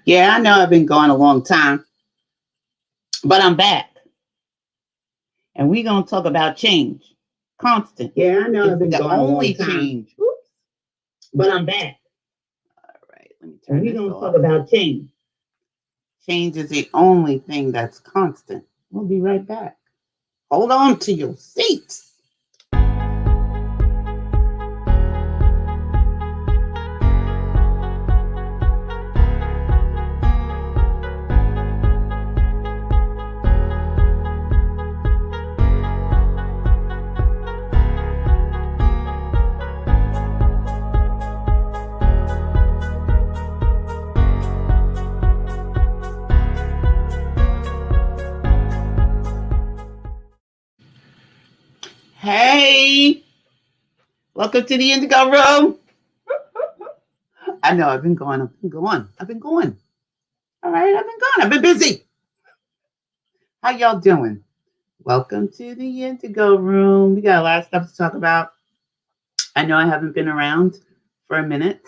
Yeah, I know I've been gone a long time, but I'm back. And we're going to talk about change. Constant. Yeah, I know I've It's been the gone a long only time, change. Oops. but I'm back. All right, let me And turn we're this going to talk off. about change. Change is the only thing that's constant. We'll be right back. Hold on to your seats. Hey, welcome to the Indigo Room. I know I've been gone. I've been going. All right, I've been gone. I've been busy. How y'all doing? Welcome to the Indigo Room. We got a lot of stuff to talk about. I know I haven't been around for a minute.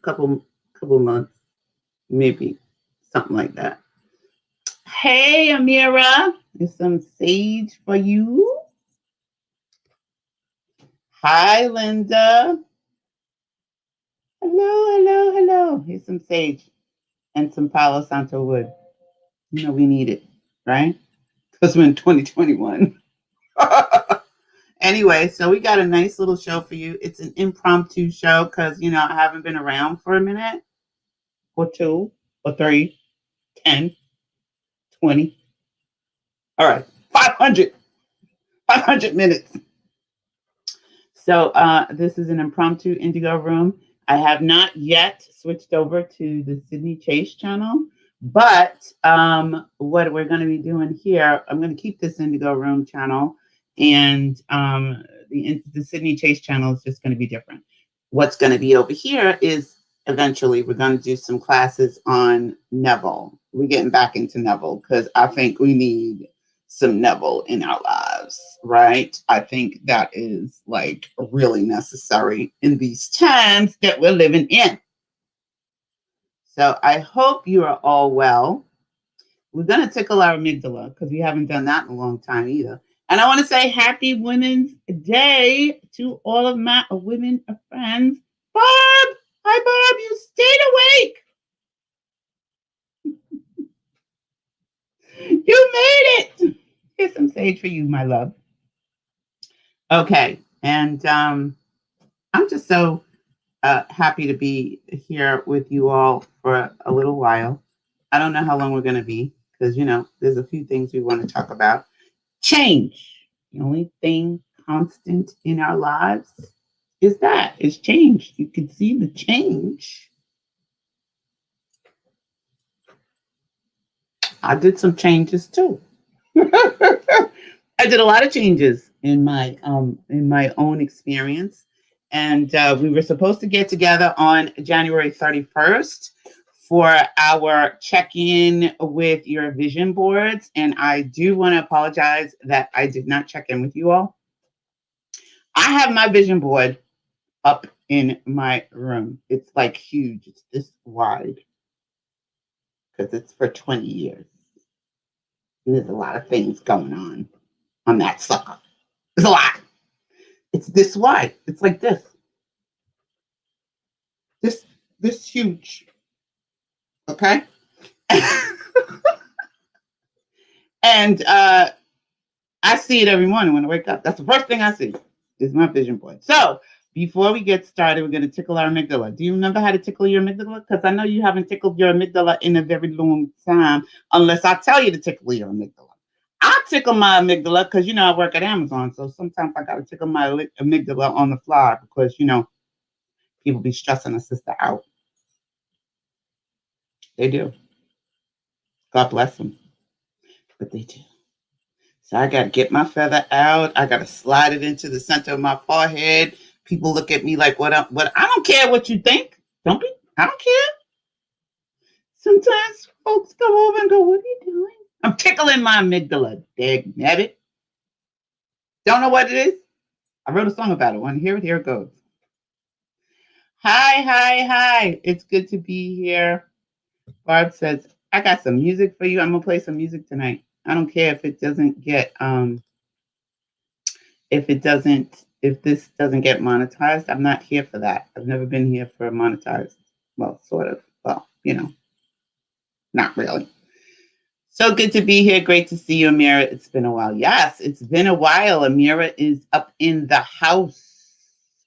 Couple months, maybe something like that. Hey, Amira, there's some sage for you. Hi, Linda. Hello, hello, hello. Here's some sage and some Palo Santo wood. You know we need it, right? Because we're in 2021. Anyway, so we got a nice little show for you. It's an impromptu show because, I haven't been around for a minute or two or three, 10, 20. All right, 500 minutes. So this is an impromptu Indigo Room. I have not yet switched over to the Sydney Chase channel, but what we're going to be doing here, I'm going to keep this Indigo Room channel, and the Sydney Chase channel is just going to be different. What's going to be over here is eventually we're going to do some classes on Neville. We're getting back into Neville because I think we need some Neville in our lives, right? I think that is like really necessary in these times that we're living in. So I hope you are all well. We're going to tickle our amygdala because we haven't done that in a long time either. And I want to say happy Women's Day to all of my women friends. Barb! Hi, Barb. You stayed awake. You made it. Here's some sage for you, my love. Okay. And I'm just so happy to be here with you all for a little while. I don't know how long we're going to be because, there's a few things we want to talk about. Change. The only thing constant in our lives is change. You can see the change. I did some changes too. I did a lot of changes in my own experience, and we were supposed to get together on January 31st for our check-in with your vision boards, and I do want to apologize that I did not check in with you all. I have my vision board up in my room. It's like huge. It's this wide because it's for 20 years. And there's a lot of things going on that sucker. There's a lot. It's this wide. It's like this. This huge. Okay? And I see it every morning when I wake up. That's the first thing I see is my vision board. So before we get started, we're going to tickle our amygdala. Do you remember how to tickle your amygdala? Because I know you haven't tickled your amygdala in a very long time, unless I tell you to tickle your amygdala. I tickle my amygdala because, I work at Amazon. So sometimes I got to tickle my amygdala on the fly because, people be stressing a sister out. They do. God bless them. But they do. So I got to get my feather out. I got to slide it into the center of my forehead. People look at me like, what? I don't care what you think. Don't be. I don't care. Sometimes folks come over and go, what are you doing? I'm tickling my amygdala. Dag nabbit. Don't know what it is? I wrote a song about it. Want to hear it? Here it goes. Hi. It's good to be here. Barb says, I got some music for you. I'm gonna play some music tonight. I don't care if it doesn't get if this doesn't get monetized. I'm not here for that. I've never been here for monetized. Well, sort of. Well, not really. So good to be here. Great to see you, Amira. It's been a while. Yes, it's been a while. Amira is up in the house.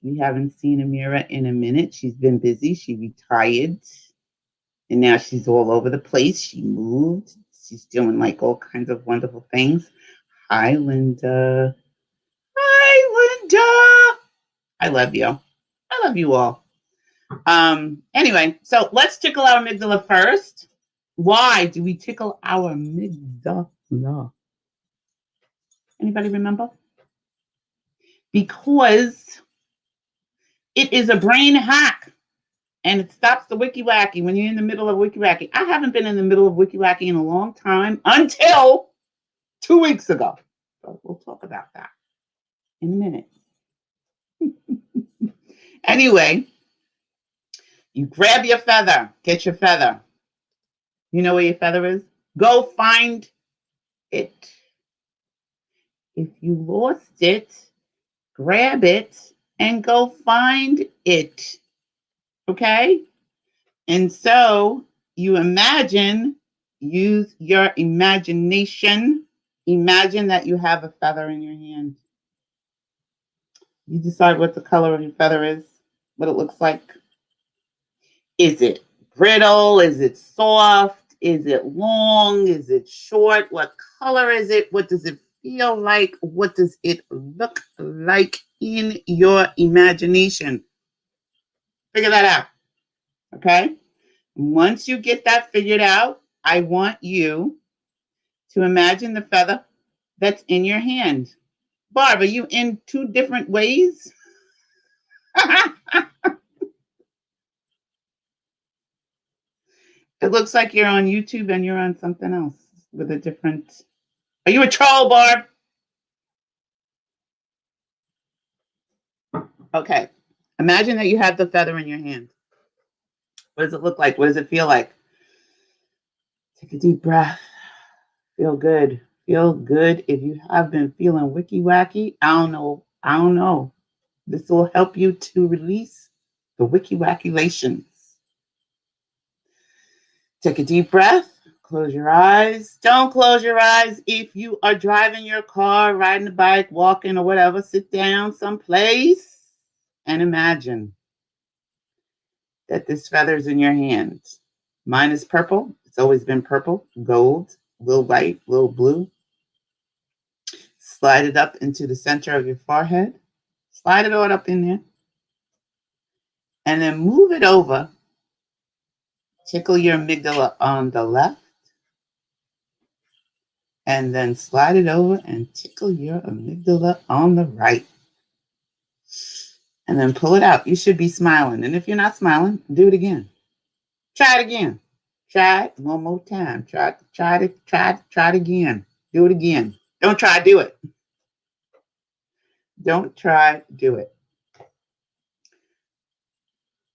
We haven't seen Amira in a minute. She's been busy. She retired. And now she's all over the place. She moved. She's doing like all kinds of wonderful things. Hi, Linda. Hi, Linda. I love you. I love you all. Anyway, so let's tickle our amygdala first. Why do we tickle our amygdala? Anybody remember? Because it is a brain hack and it stops the wiki-wacky when you're in the middle of wiki-wacky. I haven't been in the middle of wiki-wacky in a long time until 2 weeks ago. So we'll talk about that in a minute. Anyway, you grab your feather. Get your feather. You know where your feather is? Go find it. If you lost it, grab it and go find it. Okay? And so you use your imagination. Imagine that you have a feather in your hand. You decide what the color of your feather is, what it looks like. Is it brittle? Is it soft? Is it long? Is it short? What color is it? What does it feel like? What does it look like in your imagination? Figure that out. Okay? Once you get that figured out, I want you to imagine the feather that's in your hand. Barb, are you in two different ways? It looks like you're on YouTube and you're on something else with a different. Are you a troll, Barb? Okay. Imagine that you have the feather in your hand. What does it look like? What does it feel like? Take a deep breath. Feel good. Feel good. If you have been feeling wicky-wacky, I don't know. This will help you to release the wicky-wacky-lations. Take a deep breath. Close your eyes. Don't close your eyes if you are driving your car, riding a bike, walking, or whatever. Sit down someplace and imagine that this feather's in your hand. Mine is purple. It's always been purple, gold, a little white, a little blue. Slide it up into the center of your forehead. Slide it all up in there. And then move it over. Tickle your amygdala on the left. And then slide it over and tickle your amygdala on the right. And then pull it out. You should be smiling. And if you're not smiling, do it again. Try it again. Try it one more time. Try it again. Do it again. Don't try, do it. Don't try, do it.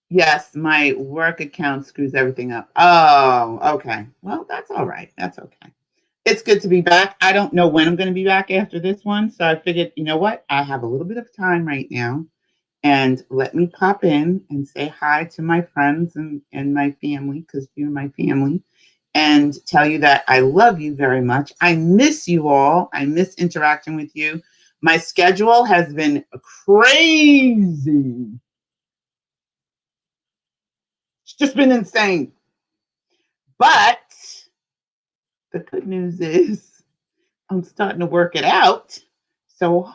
Yes, my work account screws everything up. Oh, okay. Well, that's all right. That's okay. It's good to be back. I don't know when I'm going to be back after this one. So I figured, you know what? I have a little bit of time right now. And let me pop in and say hi to my friends and my family, because you're my family, and tell you that I love you very much. I miss you all. I miss interacting with you. My schedule has been crazy. It's just been insane. But the good news is I'm starting to work it out. So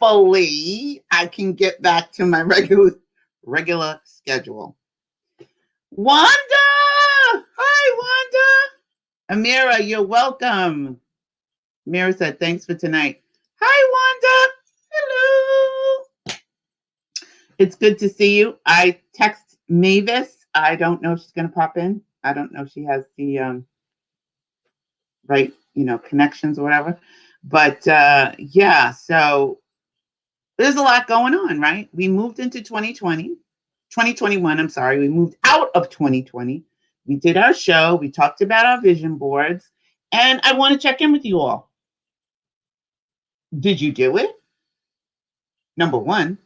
hopefully I can get back to my regular schedule. Wanda! Hi, Wanda! Amira, you're welcome. Amira said, thanks for tonight. Hi, Wanda! Hello! It's good to see you. I text Mavis. I don't know if she's going to pop in. I don't know if she has the right, connections or whatever. But yeah, so there's a lot going on, right? We moved into 2021, I'm sorry. We moved out of 2020 We did our show. We talked about our vision boards. And I want to check in with you all. Did you do it? Number one,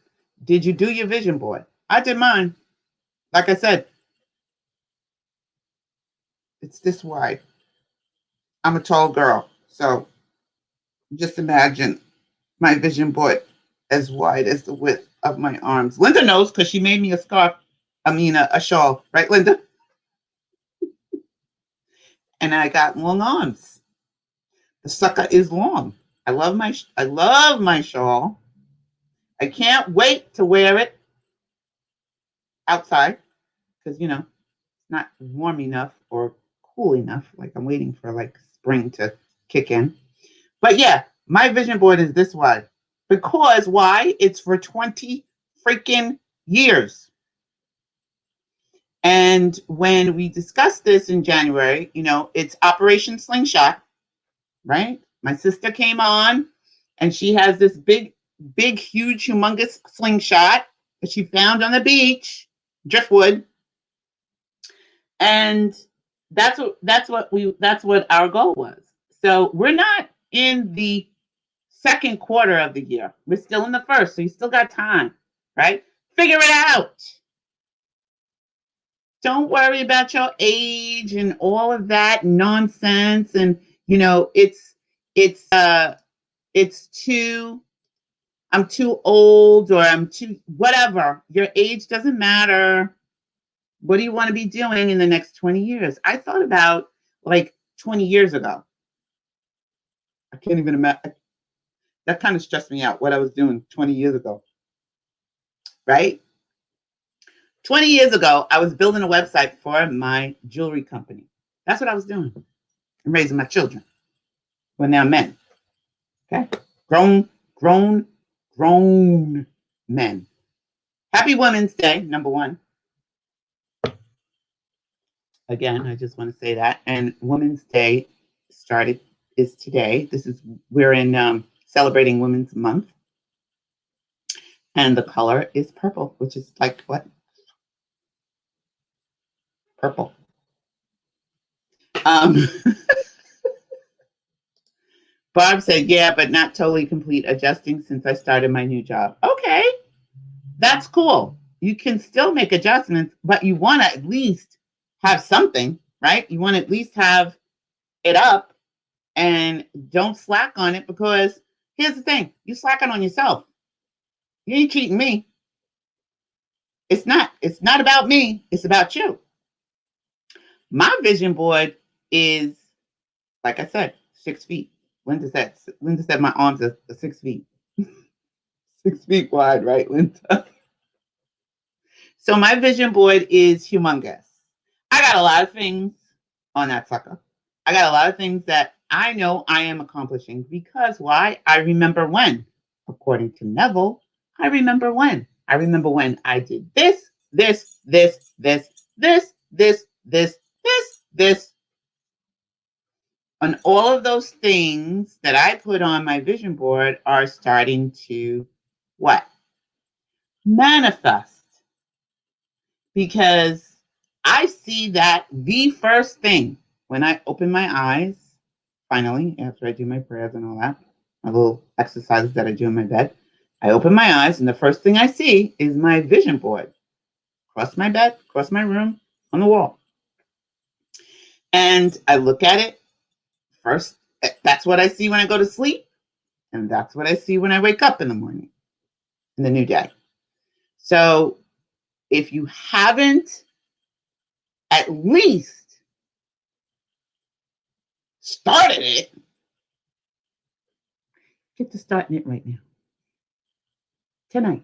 did you do your vision board? I did mine. Like I said, it's this wide. I'm a tall girl. So just imagine my vision board as wide as the width of my arms. Linda knows because she made me a scarf. A shawl, right, Linda? And I got long arms. The sucker is long. I love my shawl. I can't wait to wear it outside because it's not warm enough or cool enough. Like I'm waiting for like spring to kick in. But yeah, my vision board is this wide. Because why? It's for 20 freaking years. And when we discussed this in January, it's Operation Slingshot, right? My sister came on and she has this big, huge, humongous slingshot that she found on the beach, driftwood. And that's what our goal was. So we're not in the second quarter of the year. We're still in the first, so you still got time, right? Figure it out. Don't worry about your age and all of that nonsense. And I'm too old or I'm too whatever. Your age doesn't matter. What do you want to be doing in the next 20 years? I thought about like 20 years ago. I can't even imagine. That kind of stressed me out what I was doing 20 years ago. Right? 20 years ago, I was building a website for my jewelry company. That's what I was doing. And raising my children. Well, now men. Okay? Grown men. Happy Women's Day, number one. Again, I just want to say that. And Women's Day is today. We're in celebrating Women's Month. And the color is purple, which is like what? Purple. Barb said, yeah, but not totally complete adjusting since I started my new job. Okay, that's cool. You can still make adjustments, but you want to at least have something, right? You want to at least have it up and don't slack on it because here's the thing. You slacking on yourself. You ain't cheating me. It's not about me. It's about you. My vision board is, like I said, 6 feet. Linda said my arms are 6 feet. 6 feet wide, right, Linda? So my vision board is humongous. I got a lot of things on that sucker. I got a lot of things that I know I am accomplishing because why? I remember when. According to Neville, I remember when. I remember when I did this. And all of those things that I put on my vision board are starting to what? Manifest. Because I see that the first thing when I open my eyes, finally, after I do my prayers and all that, my little exercises that I do in my bed, I open my eyes and the first thing I see is my vision board. Across my bed, across my room, on the wall. And I look at it. First, that's what I see when I go to sleep. And that's what I see when I wake up in the morning, in the new day. So if you haven't at least started it, get to starting it right now. Tonight.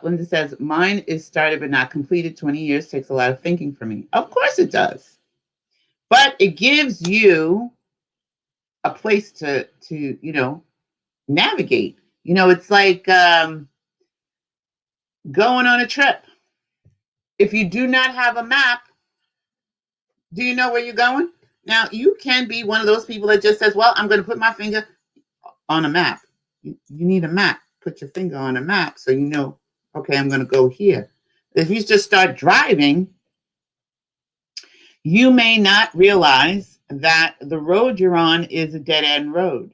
Linda says, mine is started but not completed. 20 years takes a lot of thinking for me. Of course it does. But it gives you a place to navigate. It's like going on a trip. If you do not have a map, do you know where you're going? Now, you can be one of those people that just says, well, I'm going to put my finger on a map. You need a map. Put your finger on a map so you know, okay, I'm going to go here. If you just start driving, You may not realize that the road you're on is a dead end road.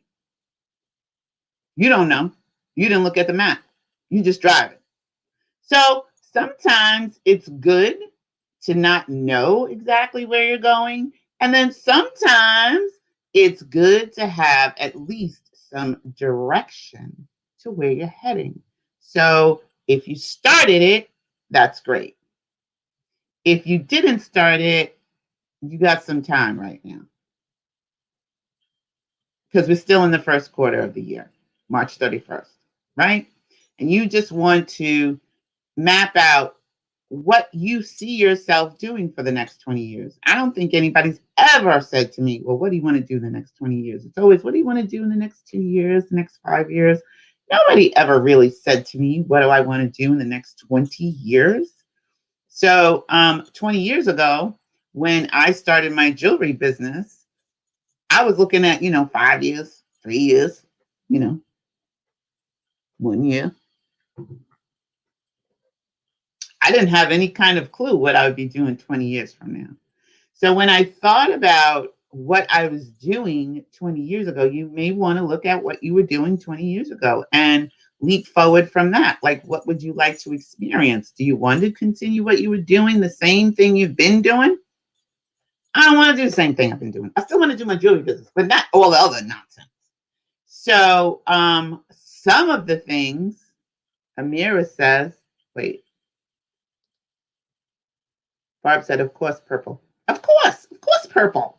You don't know. You didn't look at the map. You just drive it. So sometimes it's good to not know exactly where you're going. And then sometimes it's good to have at least some direction to where you're heading. So if you started it, that's great. If you didn't start it, you got some time right now. Because we're still in the first quarter of the year, March 31st, right? And you just want to map out what you see yourself doing for the next 20 years. I don't think anybody's ever said to me, well, what do you want to do in the next 20 years? It's always, what do you want to do in the next 2 years, the next 5 years? Nobody ever really said to me, what do I want to do in the next 20 years? So 20 years ago, when I started my jewelry business, I was looking at, 5 years, 3 years, 1 year. I didn't have any kind of clue what I would be doing 20 years from now. So when I thought about what I was doing 20 years ago, you may want to look at what you were doing 20 years ago and leap forward from that. Like, what would you like to experience? Do you want to continue what you were doing, the same thing you've been doing? I don't want to do the same thing I've been doing. I still want to do my jewelry business, but not all the other nonsense. So some of the things, Amira says, wait, Barb said, of course, purple. Of course, purple.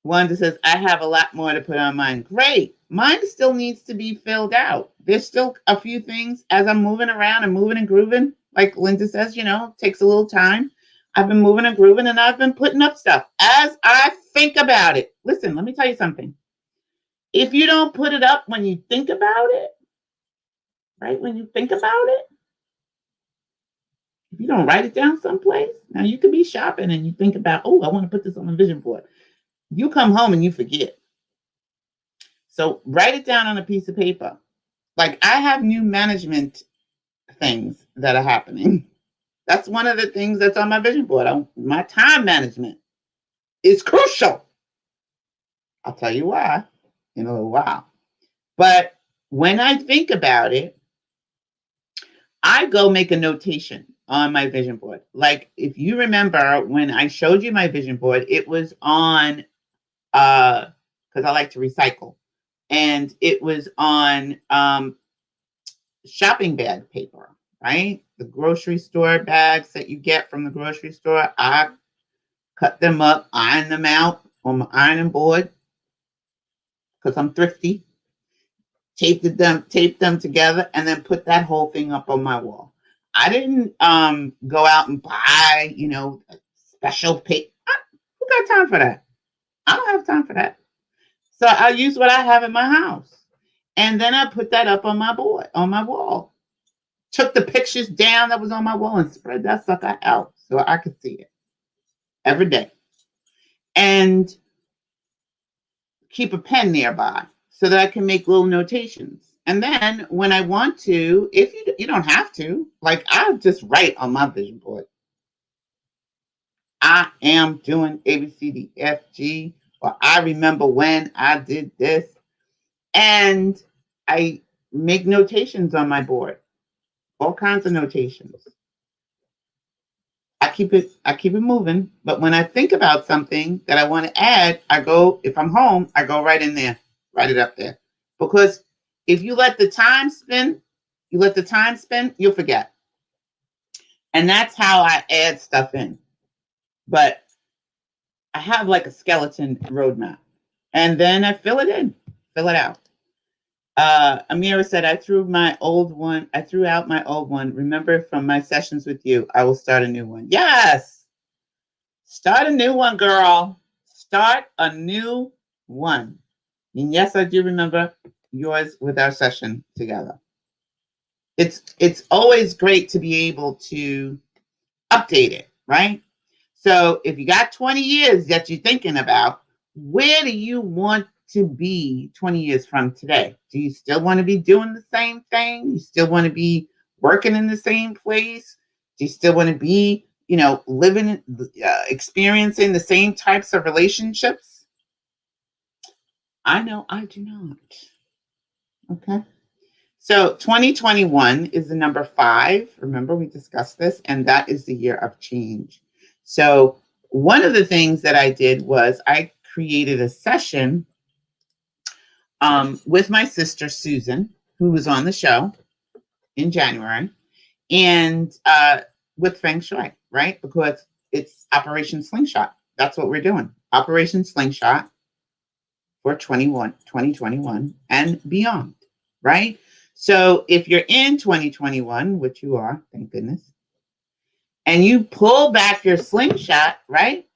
Wanda says, I have a lot more to put on mine. Great. Mine still needs to be filled out. There's still a few things as I'm moving around and moving and grooving. Like Linda says, takes a little time. I've been moving and grooving and I've been putting up stuff as I think about it. Listen, let me tell you something. If you don't put it up when you think about it, right? When you think about it, if you don't write it down someplace, now you could be shopping and you think about, oh, I want to put this on a vision board. You come home and you forget. So write it down on a piece of paper. Like I have new management things that are happening. That's one of the things that's on my vision board. My time management is crucial. I'll tell you why in a little while. But when I think about it, I go make a notation on my vision board. Like if you remember when I showed you my vision board, it was on, because I like to recycle. And it was on shopping bag paper, right? The grocery store bags that you get from the grocery store. I cut them up, iron them out on my ironing board because I'm thrifty. Taped them together, and then put that whole thing up on my wall. I didn't go out and buy, special paper. Who got time for that? I don't have time for that. So I use what I have in my house. And then I put that up on my board, on my wall. Took the pictures down that was on my wall and spread that sucker out so I could see it every day. And keep a pen nearby so that I can make little notations. And then when I want to, if you don't have to, like I'll just write on my vision board. I am doing ABCDFG, or I remember when I did this. And I make notations on my board, all kinds of notations. I keep it moving. But when I think about something that I want to add, if I'm home, I go right in there, write it up there. Because if you let the time spin, you'll forget. And that's how I add stuff in. But I have like a skeleton roadmap. And then I fill it out. Amira said, I threw out my old one. Remember from my sessions with you, I will start a new one. Yes. Start a new one, girl. Start a new one. And yes, I do remember yours with our session together. It's always great to be able to update it, right? So if you got 20 years that you're thinking about, where do you want to be 20 years from today? Do you still want to be doing the same thing? You still want to be working in the same place? Do you still want to be, living, experiencing the same types of relationships? I know I do not. Okay. So 2021 is the number 5. Remember, we discussed this, and that is the year of change. So one of the things that I did was I created a session with my sister, Susan, who was on the show in January, and with Feng Shui, right? Because it's Operation Slingshot. That's what we're doing. Operation Slingshot for 2021 and beyond, right? So if you're in 2021, which you are, thank goodness, and you pull back your slingshot, right?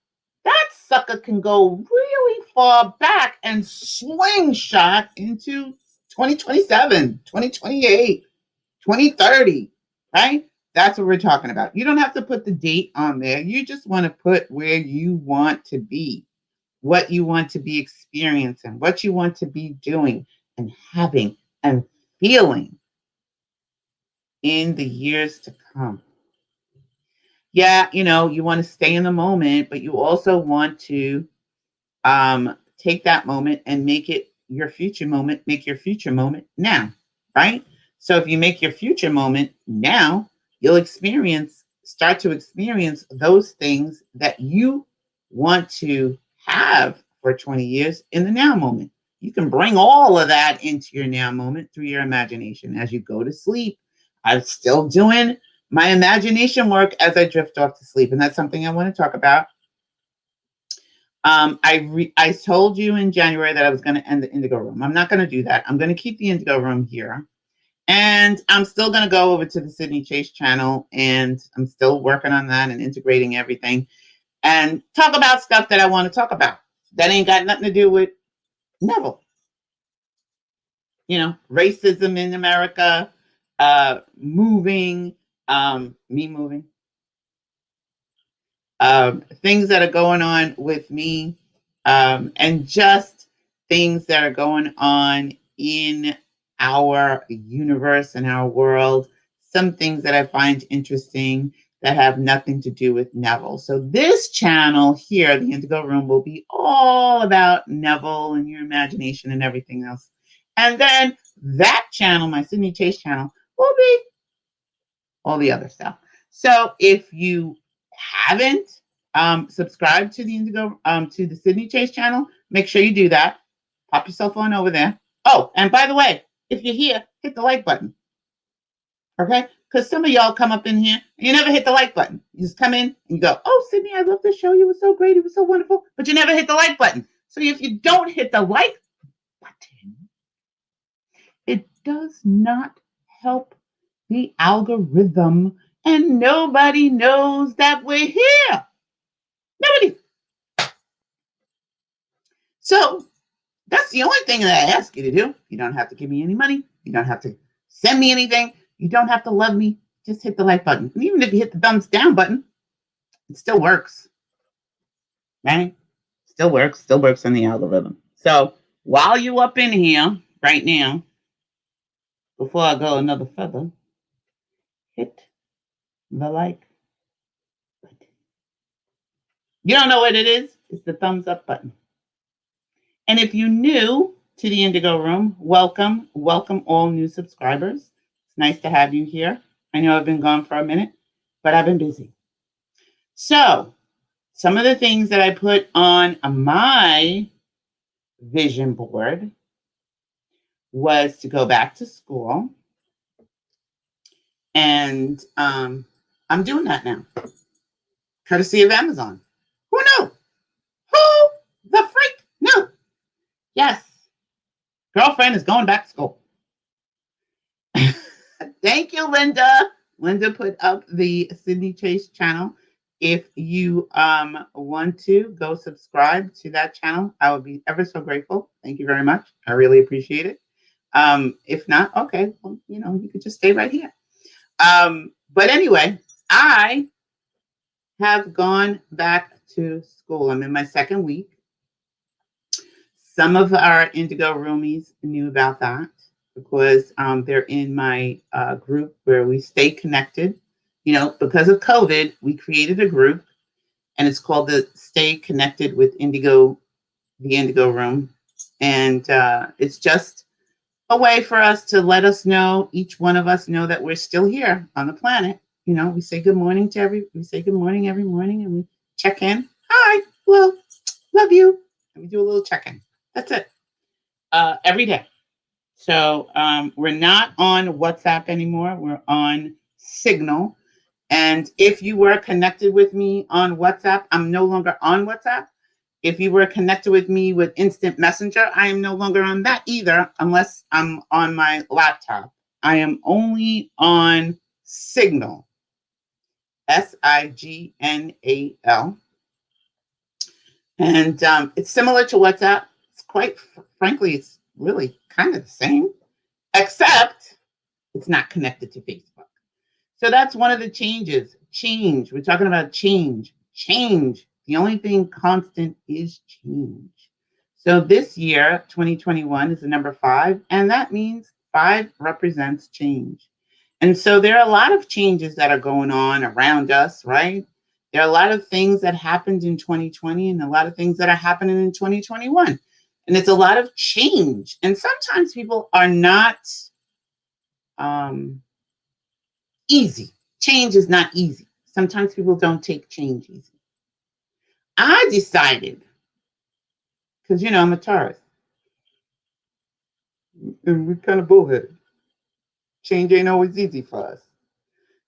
That sucker can go really far back and slingshot into 2027, 2028, 2030, right? That's what we're talking about. You don't have to put the date on there. You just want to put where you want to be, what you want to be experiencing, what you want to be doing and having and feeling in the years to come. Yeah, you want to stay in the moment, but you also want to take that moment and make it your future moment, make your future moment now, right? So if you make your future moment now, you'll start to experience those things that you want to have for 20 years in the now moment. You can bring all of that into your now moment through your imagination as you go to sleep. I'm still doing my imagination work as I drift off to sleep, and that's something I want to talk about. I told you in January that I was going to end the Indigo Room. I'm not going to do that. I'm going to keep the Indigo Room here. And I'm still going to go over to the Sydney Chase channel, and I'm still working on that and integrating everything and talk about stuff that I want to talk about that ain't got nothing to do with Neville. Racism in America, moving, me moving, things that are going on with me, and just things that are going on in our universe and our world. Some things that I find interesting that have nothing to do with Neville. So this channel here, the Indigo Room, will be all about Neville and your imagination and everything else. And then that channel, my Sydney Chase channel, will be all the other stuff. So if you haven't subscribed to the Indigo, to the Sydney Chase channel, make sure you do that. Pop yourself on over there. Oh, and by the way, if you're here, hit the like button. Okay? Because some of y'all come up in here and you never hit the like button. You just come in and you go, oh, Sydney, I love the show. You were so great. It was so wonderful. But you never hit the like button. So if you don't hit the like button, it does not help the algorithm. And nobody knows that we're here. Nobody. So that's the only thing that I ask you to do. You don't have to give me any money. You don't have to send me anything. You don't have to love me. Just hit the like button. And even if you hit the thumbs down button, it still works. Right? Still works on the algorithm. So while you up in here right now, before I go another feather, hit the like button. You don't know what it is? It's the thumbs up button. And if you're new to the Indigo Room, welcome all new subscribers. It's nice to have you here. I know I've been gone for a minute, but I've been busy. So some of the things that I put on my vision board was to go back to school. And I'm doing that now, courtesy of Amazon. Who knew? Who the freak knew? Yes, girlfriend is going back to school. Thank you, Linda. Linda put up the Sydney Chase channel. If you want to go subscribe to that channel, I would be ever so grateful. Thank you very much. I really appreciate it. If not, okay, well, you could just stay right here. But anyway, I have gone back to school. I'm in my second week. Some of our Indigo Roomies knew about that because they're in my group where we stay connected because of COVID, we created a group, and it's called the Stay Connected with Indigo, the Indigo Room. And it's just a way for us to let us know, each one of us know that we're still here on the planet. We say good morning we say good morning every morning, and we check in. Hi, well, love you. And we do a little check-in. That's it. Every day. So we're not on WhatsApp anymore. We're on Signal. And if you were connected with me on WhatsApp, I'm no longer on WhatsApp. If you were connected with me with Instant Messenger, I am no longer on that either, unless I'm on my laptop. I am only on Signal, Signal. And it's similar to WhatsApp. It's quite, frankly, it's really kind of the same, except it's not connected to Facebook. So that's one of the changes. Change. We're talking about change. Change. The only thing constant is change. So this year, 2021, is the number 5, and that means 5 represents change. And so there are a lot of changes that are going on around us, right? There are a lot of things that happened in 2020 and a lot of things that are happening in 2021. And it's a lot of change. And sometimes people are not easy. Change is not easy. Sometimes people don't take change easy. I decided, because, I'm a Taurus, and we're kind of bullheaded. Change ain't always easy for us.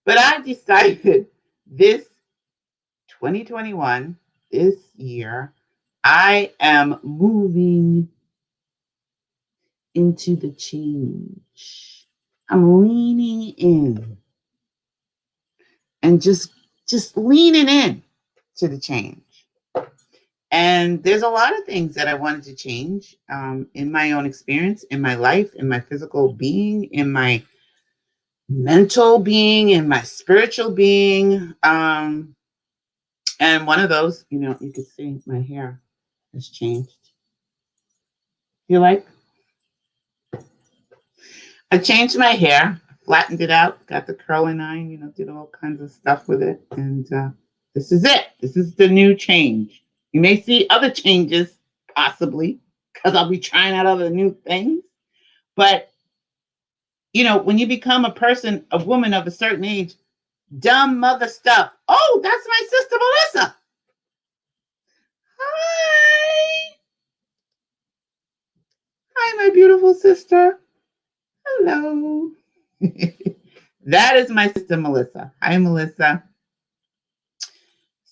But I decided this 2021, this year, I am moving into the change. I'm leaning in and just leaning in to the change. And there's a lot of things that I wanted to change in my own experience, in my life, in my physical being, in my mental being, in my spiritual being. And one of those, you can see my hair has changed. You like? I changed my hair, flattened it out, got the curling iron, did all kinds of stuff with it. And this is it. This is the new change. You may see other changes, possibly, because I'll be trying out other new things. But, when you become a woman of a certain age, dumb mother stuff. Oh, that's my sister, Melissa. Hi. Hi, my beautiful sister. Hello. That is my sister, Melissa. Hi, Melissa.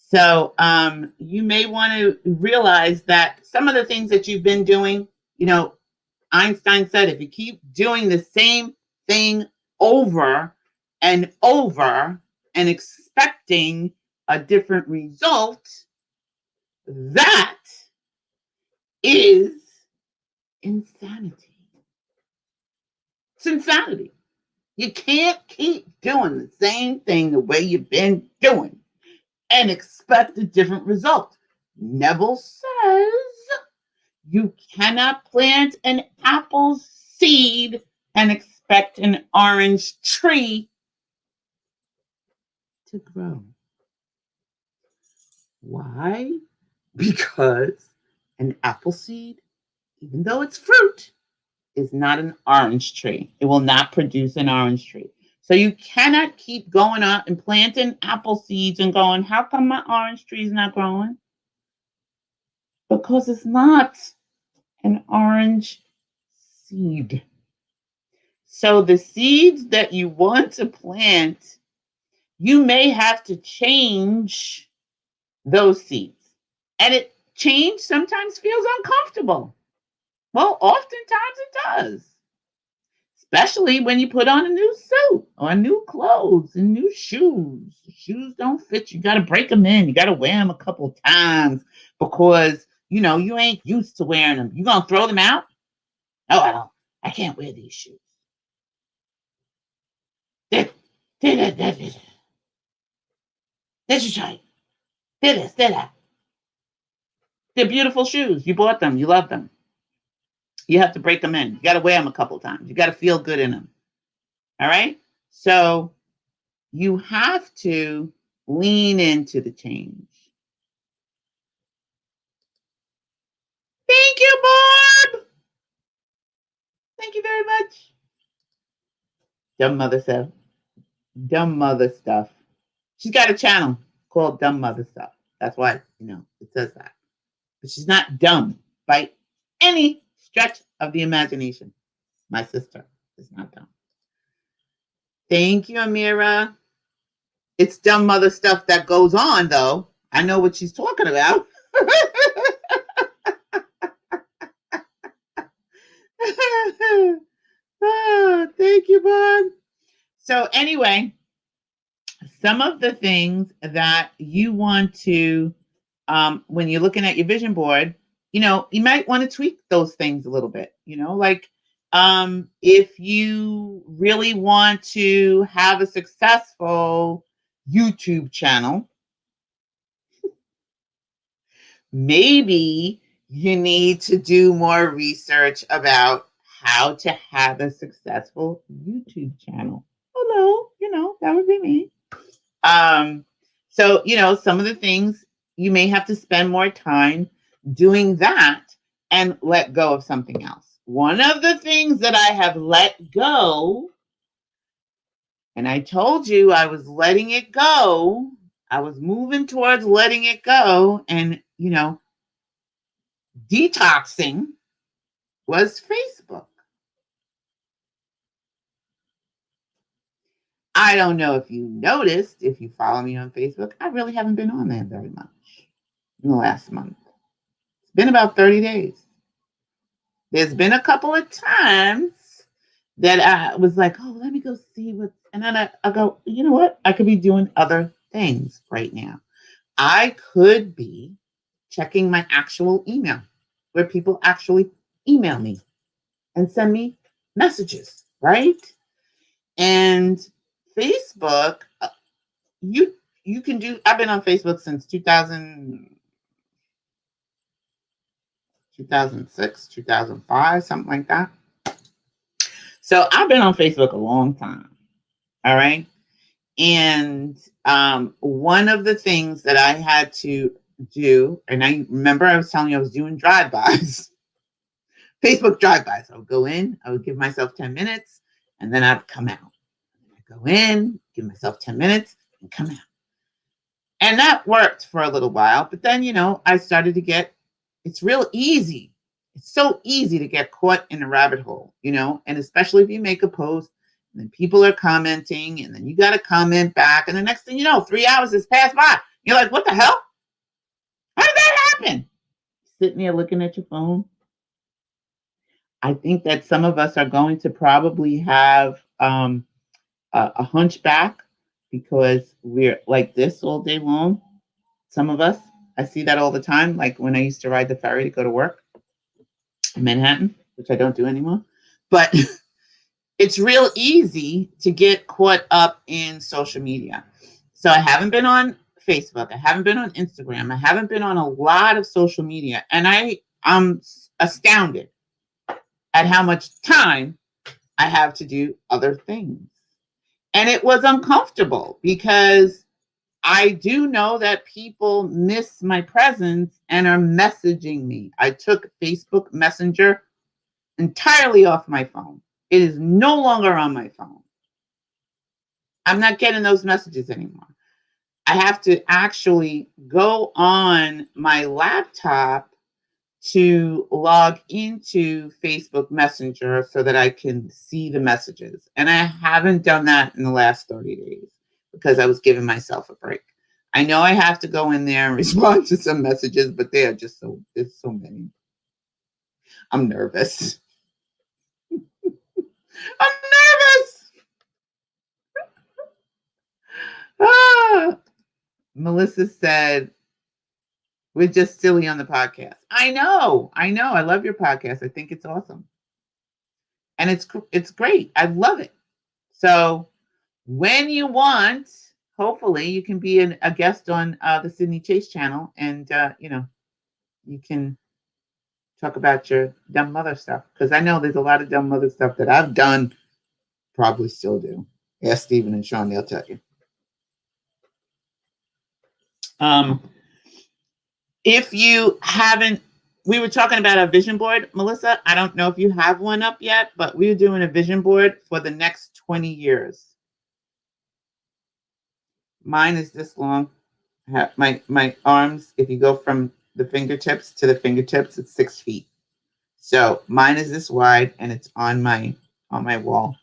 So you may want to realize that some of the things that you've been doing, Einstein said, if you keep doing the same thing over and over and expecting a different result, that is insanity. It's insanity. You can't keep doing the same thing the way you've been doing and expect a different result. Neville says you cannot plant an apple seed and expect an orange tree to grow. Why? Because an apple seed, even though it's fruit, is not an orange tree. It will not produce an orange tree. So you cannot keep going out and planting apple seeds and going, how come my orange tree is not growing? Because it's not an orange seed. So the seeds that you want to plant, you may have to change those seeds. And change sometimes feels uncomfortable. Well, oftentimes it does. Especially when you put on a new suit or new clothes and new shoes. Shoes don't fit. You got to break them in. You got to wear them a couple of times because, you ain't used to wearing them. You going to throw them out? No, I can't wear these shoes. They're too tight. They're this, they're that. They're beautiful shoes. You bought them. You love them. You have to break them in. You got to wear them a couple of times. You got to feel good in them. All right? So you have to lean into the change. Thank you, Barb. Thank you very much. Dumb mother stuff. Dumb mother stuff. She's got a channel called Dumb Mother Stuff. That's why, it says that. But she's not dumb by any stretch of the imagination. My sister is not dumb. Thank you, Amira. It's dumb mother stuff that goes on, though. I know what she's talking about. Oh, thank you, Bob. So anyway, some of the things that you want to, when you're looking at your vision board, you might want to tweak those things a little bit, like if you really want to have a successful YouTube channel, maybe you need to do more research about how to have a successful YouTube channel. Hello, that would be me. So, some of the things you may have to spend more time doing that and let go of something else. One of the things that I have let go, and I told you I was letting it go, I was moving towards letting it go, and, detoxing was Facebook. I don't know if you noticed, if you follow me on Facebook, I really haven't been on there very much in the last month. It's been about 30 days. There's been a couple of times that I was like, oh, let me go see what, and then I go, you know what? I could be doing other things right now. I could be checking my actual email where people actually email me and send me messages, right? And Facebook, you can do, I've been on Facebook since 2006, 2005, something like that. So I've been on Facebook a long time. All right. And one of the things that I had to do, and I remember I was telling you I was doing drive-bys, Facebook drive-bys. I would go in, I would give myself 10 minutes, and then I'd come out. I'd go in, give myself 10 minutes, and come out. And that worked for a little while. But then, I started to get, it's real easy. It's so easy to get caught in a rabbit hole, and especially if you make a post and then people are commenting and then you got to comment back. And the next thing you know, 3 hours has passed by. You're like, what the hell? How did that happen? Sitting there looking at your phone. I think that some of us are going to probably have a hunchback because we're like this all day long. Some of us, I see that all the time. Like when I used to ride the ferry to go to work in Manhattan, which I don't do anymore. But it's real easy to get caught up in social media. So I haven't been on Facebook. I haven't been on Instagram. I haven't been on a lot of social media. And I'm astounded at how much time I have to do other things. And it was uncomfortable because I do know that people miss my presence and are messaging me. I took Facebook Messenger entirely off my phone. It is no longer on my phone. I'm not getting those messages anymore. I have to actually go on my laptop to log into Facebook Messenger so that I can see the messages. And I haven't done that in the last 30 days because I was giving myself a break. I know I have to go in there and respond to some messages, but they are just there's so many. I'm nervous. I'm nervous. Ah. Melissa said, we're just silly on the podcast. I know. I love your podcast. I think it's awesome. And it's great. I love it. So when you want, hopefully you can be a guest on the Sydney Chase channel and, you can talk about your dumb mother stuff. Because I know there's a lot of dumb mother stuff that I've done, probably still do. Ask Stephen and Sean, they'll tell you. If you haven't, we were talking about a vision board, Melissa. I don't know if you have one up yet, but we're doing a vision board for the next 20 years. Mine is this long. My arms, if you go from the fingertips to the fingertips, it's 6 feet. So mine is this wide, and it's on my wall.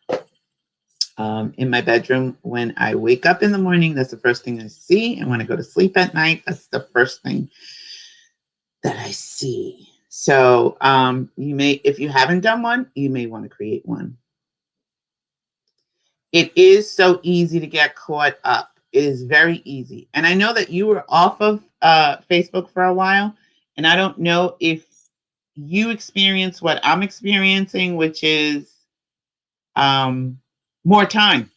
In my bedroom, when I wake up in the morning, that's the first thing I see, and when I go to sleep at night, that's the first thing that I see. So you may, if you haven't done one, you may want to create one. It is so easy to get caught up. It is very easy. And I know that you were off of Facebook for a while, and I don't know if you experience what I'm experiencing, which is more time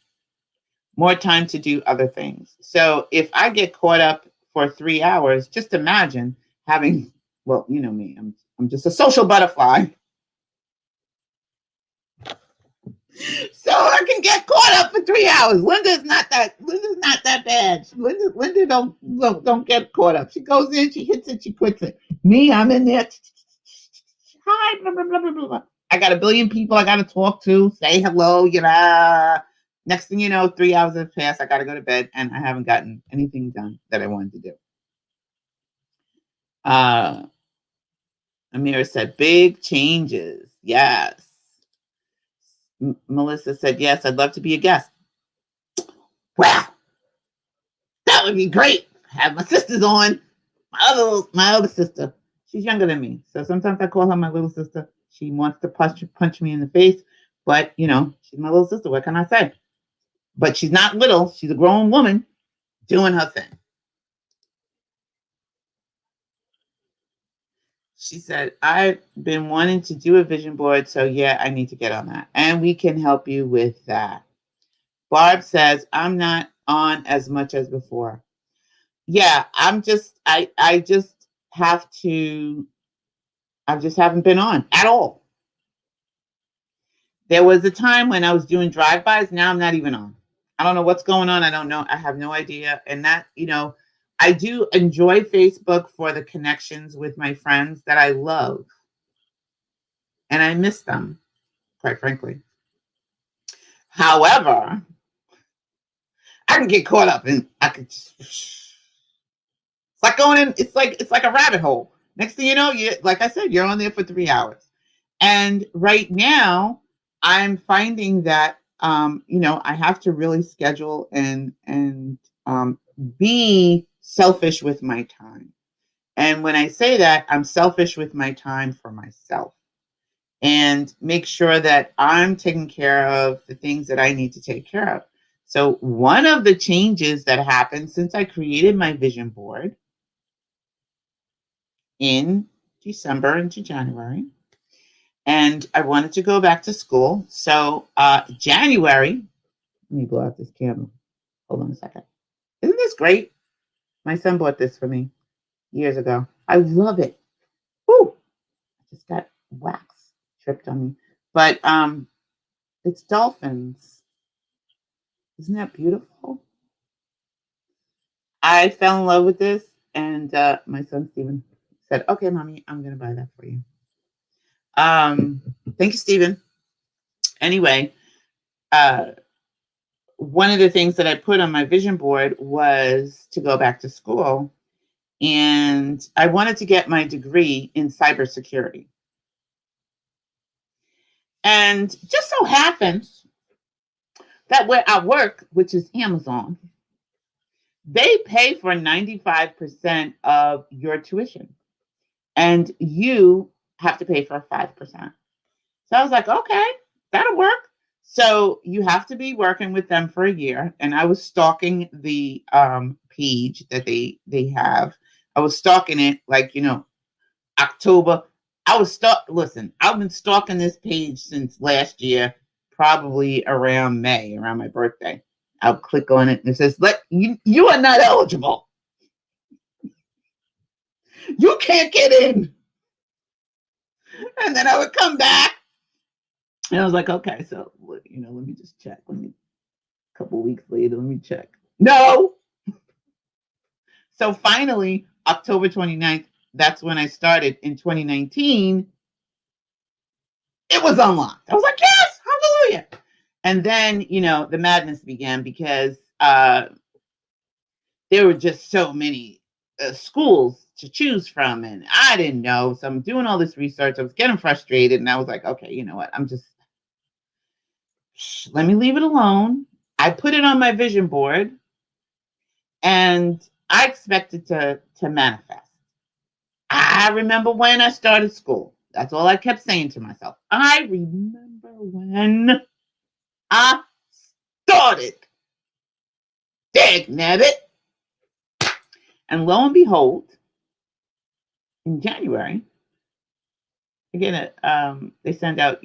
to do other things. So if I get caught up for 3 hours, just imagine having, well, you know me, I'm just a social butterfly. So I can get caught up for 3 hours. Linda's not that bad. Linda don't get caught up. She goes in, she hits it, she quits it. Me, I'm in there. Hi, blah, blah, blah, blah, blah. I got a billion people I got to talk to, say hello, Next thing you know, 3 hours have passed. I got to go to bed, and I haven't gotten anything done that I wanted to do. Amira said, big changes. Yes. Melissa said, yes, I'd love to be a guest. Wow. That would be great. Have my sisters on. My other sister. She's younger than me. So sometimes I call her my little sister. She wants to punch me in the face. But, she's my little sister. What can I say? But she's not little. She's a grown woman doing her thing. She said, I've been wanting to do a vision board. So, yeah, I need to get on that. And we can help you with that. Barb says, I'm not on as much as before. Yeah, I just haven't been on at all. There was a time when I was doing drive-bys. Now I'm not even on. I don't know what's going on. I don't know. I have no idea. And that, I do enjoy Facebook for the connections with my friends that I love. And I miss them, quite frankly. However, I can get caught up and it's like going in, it's like a rabbit hole. Next thing you know, like I said, you're on there for 3 hours. And right now, I'm finding that I have to really schedule and be selfish with my time. And when I say that, I'm selfish with my time for myself and make sure that I'm taking care of the things that I need to take care of. So one of the changes that happened since I created my vision board in December into January, and I wanted to go back to school. So January, let me blow out this candle. Hold on a second. Isn't this great? My son bought this for me years ago. I love it. Woo! I just got wax tripped on me. But it's dolphins. Isn't that beautiful? I fell in love with this, and my son Steven said, okay, mommy, I'm going to buy that for you. Thank you, Steven. Anyway, one of the things that I put on my vision board was to go back to school, and I wanted to get my degree in cybersecurity. And just so happens that where I work, which is Amazon, they pay for 95% of your tuition, and you have to pay for 5%. So I was like, okay, that'll work. So you have to be working with them for a year. And I was stalking the page that they have. I was stalking it like, October. Listen, I've been stalking this page since last year, probably around May, around my birthday. I'll click on it and it says, you are not eligible. You can't get in. And then I would come back. And I was like, okay, so, let me just check. A couple weeks later, let me check. No. So finally, October 29th, that's when I started in 2019. It was unlocked. I was like, yes, hallelujah. And then, the madness began because there were just so many schools to choose from. And I didn't know. So I'm doing all this research. I was getting frustrated. And I was like, okay, you know what? Let me leave it alone. I put it on my vision board and I expected to manifest. I remember when I started school. That's all I kept saying to myself. I remember when I started. Dag nabbit. And lo and behold, in January, again, they send out,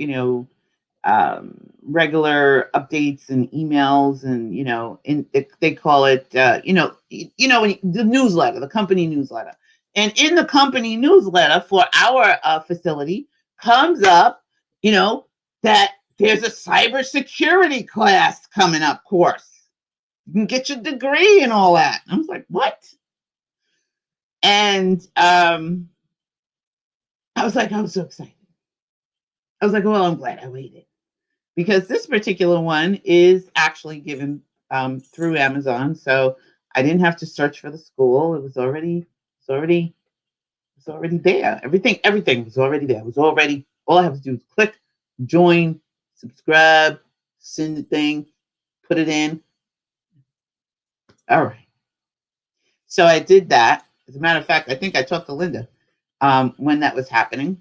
regular updates and emails, and they call it, when the newsletter, the company newsletter, and in the company newsletter for our facility comes up, that there's a cybersecurity class coming up course. You can get your degree and all that. I was like, what? And I was so excited. I was like, well, I'm glad I waited, because this particular one is actually given through Amazon. So I didn't have to search for the school. It was already there. Everything was already there. It was already, all I have to do is click, join, subscribe, send the thing, put it in. All right. So I did that. As a matter of fact, I think I talked to Linda when that was happening.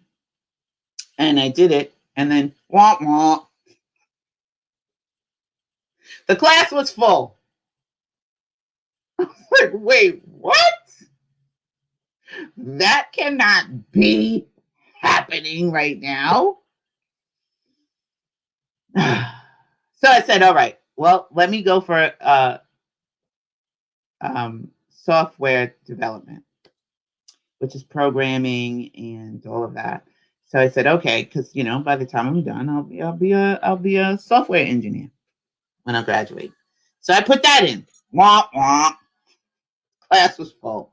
And I did it. And then, womp womp. The class was full. I was like, wait, what? That cannot be happening right now. So I said, all right, well, let me go for software development, which is programming and all of that. So I said, okay, because by the time I'm done, I'll be a software engineer when I graduate. So I put that in. Womp womp. Class was full.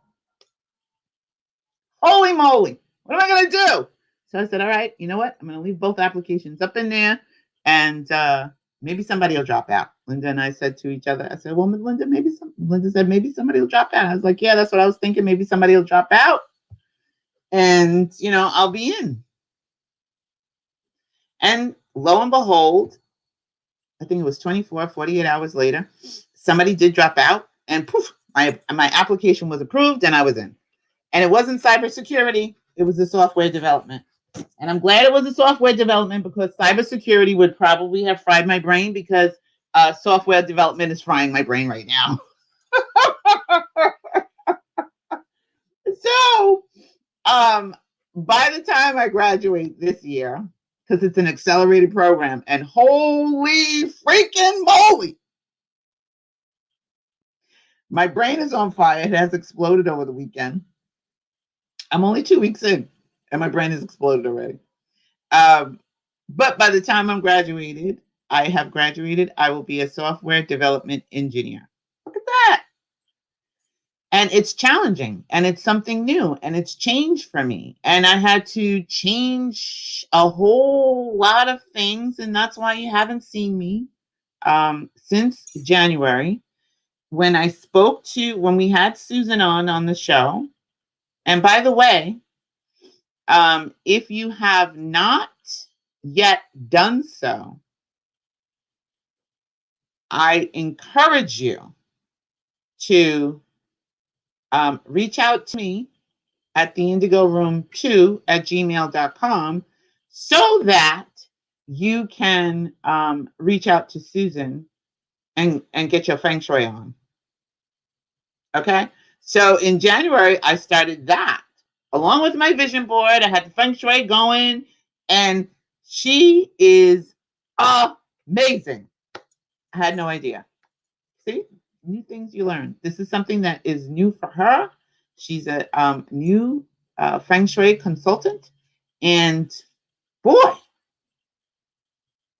Holy moly! What am I gonna do? So I said, all right, you know what? I'm gonna leave both applications up in there, and maybe somebody will drop out. Linda and I said to each other, I said, well, Linda, Linda said, maybe somebody will drop out. I was like, yeah, that's what I was thinking. Maybe somebody will drop out, and I'll be in. And lo and behold, I think it was 48 hours later, somebody did drop out, and poof, my application was approved and I was in. And it wasn't cybersecurity, it was the software development. And I'm glad it was the software development, because cybersecurity would probably have fried my brain, because software development is frying my brain right now. So by the time I graduate this year, because it's an accelerated program, and holy freaking moly, my brain is on fire. It has exploded over the weekend. I'm only 2 weeks in, and my brain has exploded already. But by the time I have graduated, I will be a software development engineer. Look at that. And it's challenging, and it's something new, and it's changed for me. And I had to change a whole lot of things. And that's why you haven't seen me since January, when we had Susan on the show. And by the way, if you have not yet done so, I encourage you to reach out to me at theindigo.room2@gmail.com, so that you can reach out to Susan and get your feng shui on. Okay? So in January, I started that. Along with my vision board, I had the feng shui going, and she is amazing. I had no idea. See, new things you learn. This is something that is new for her. She's a new feng shui consultant, and boy,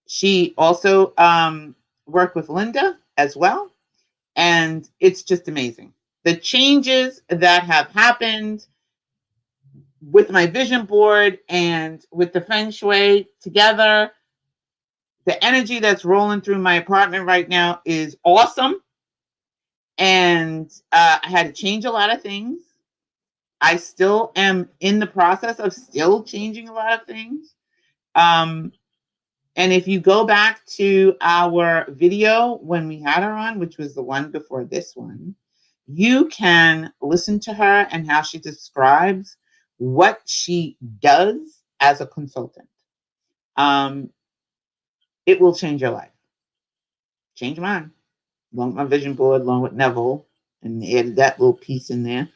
she also worked with Linda as well, and it's just amazing. the changes that have happened with my vision board and with the feng shui together, the energy that's rolling through my apartment right now is awesome. And I had to change a lot of things. I still am in the process of still changing a lot of things. And if you go back to our video when we had her on, which was the one before this one, you can listen to her and how she describes what she does as a consultant. It will change your life. Change mine. Along with my vision board, along with Neville, and added that little piece in there.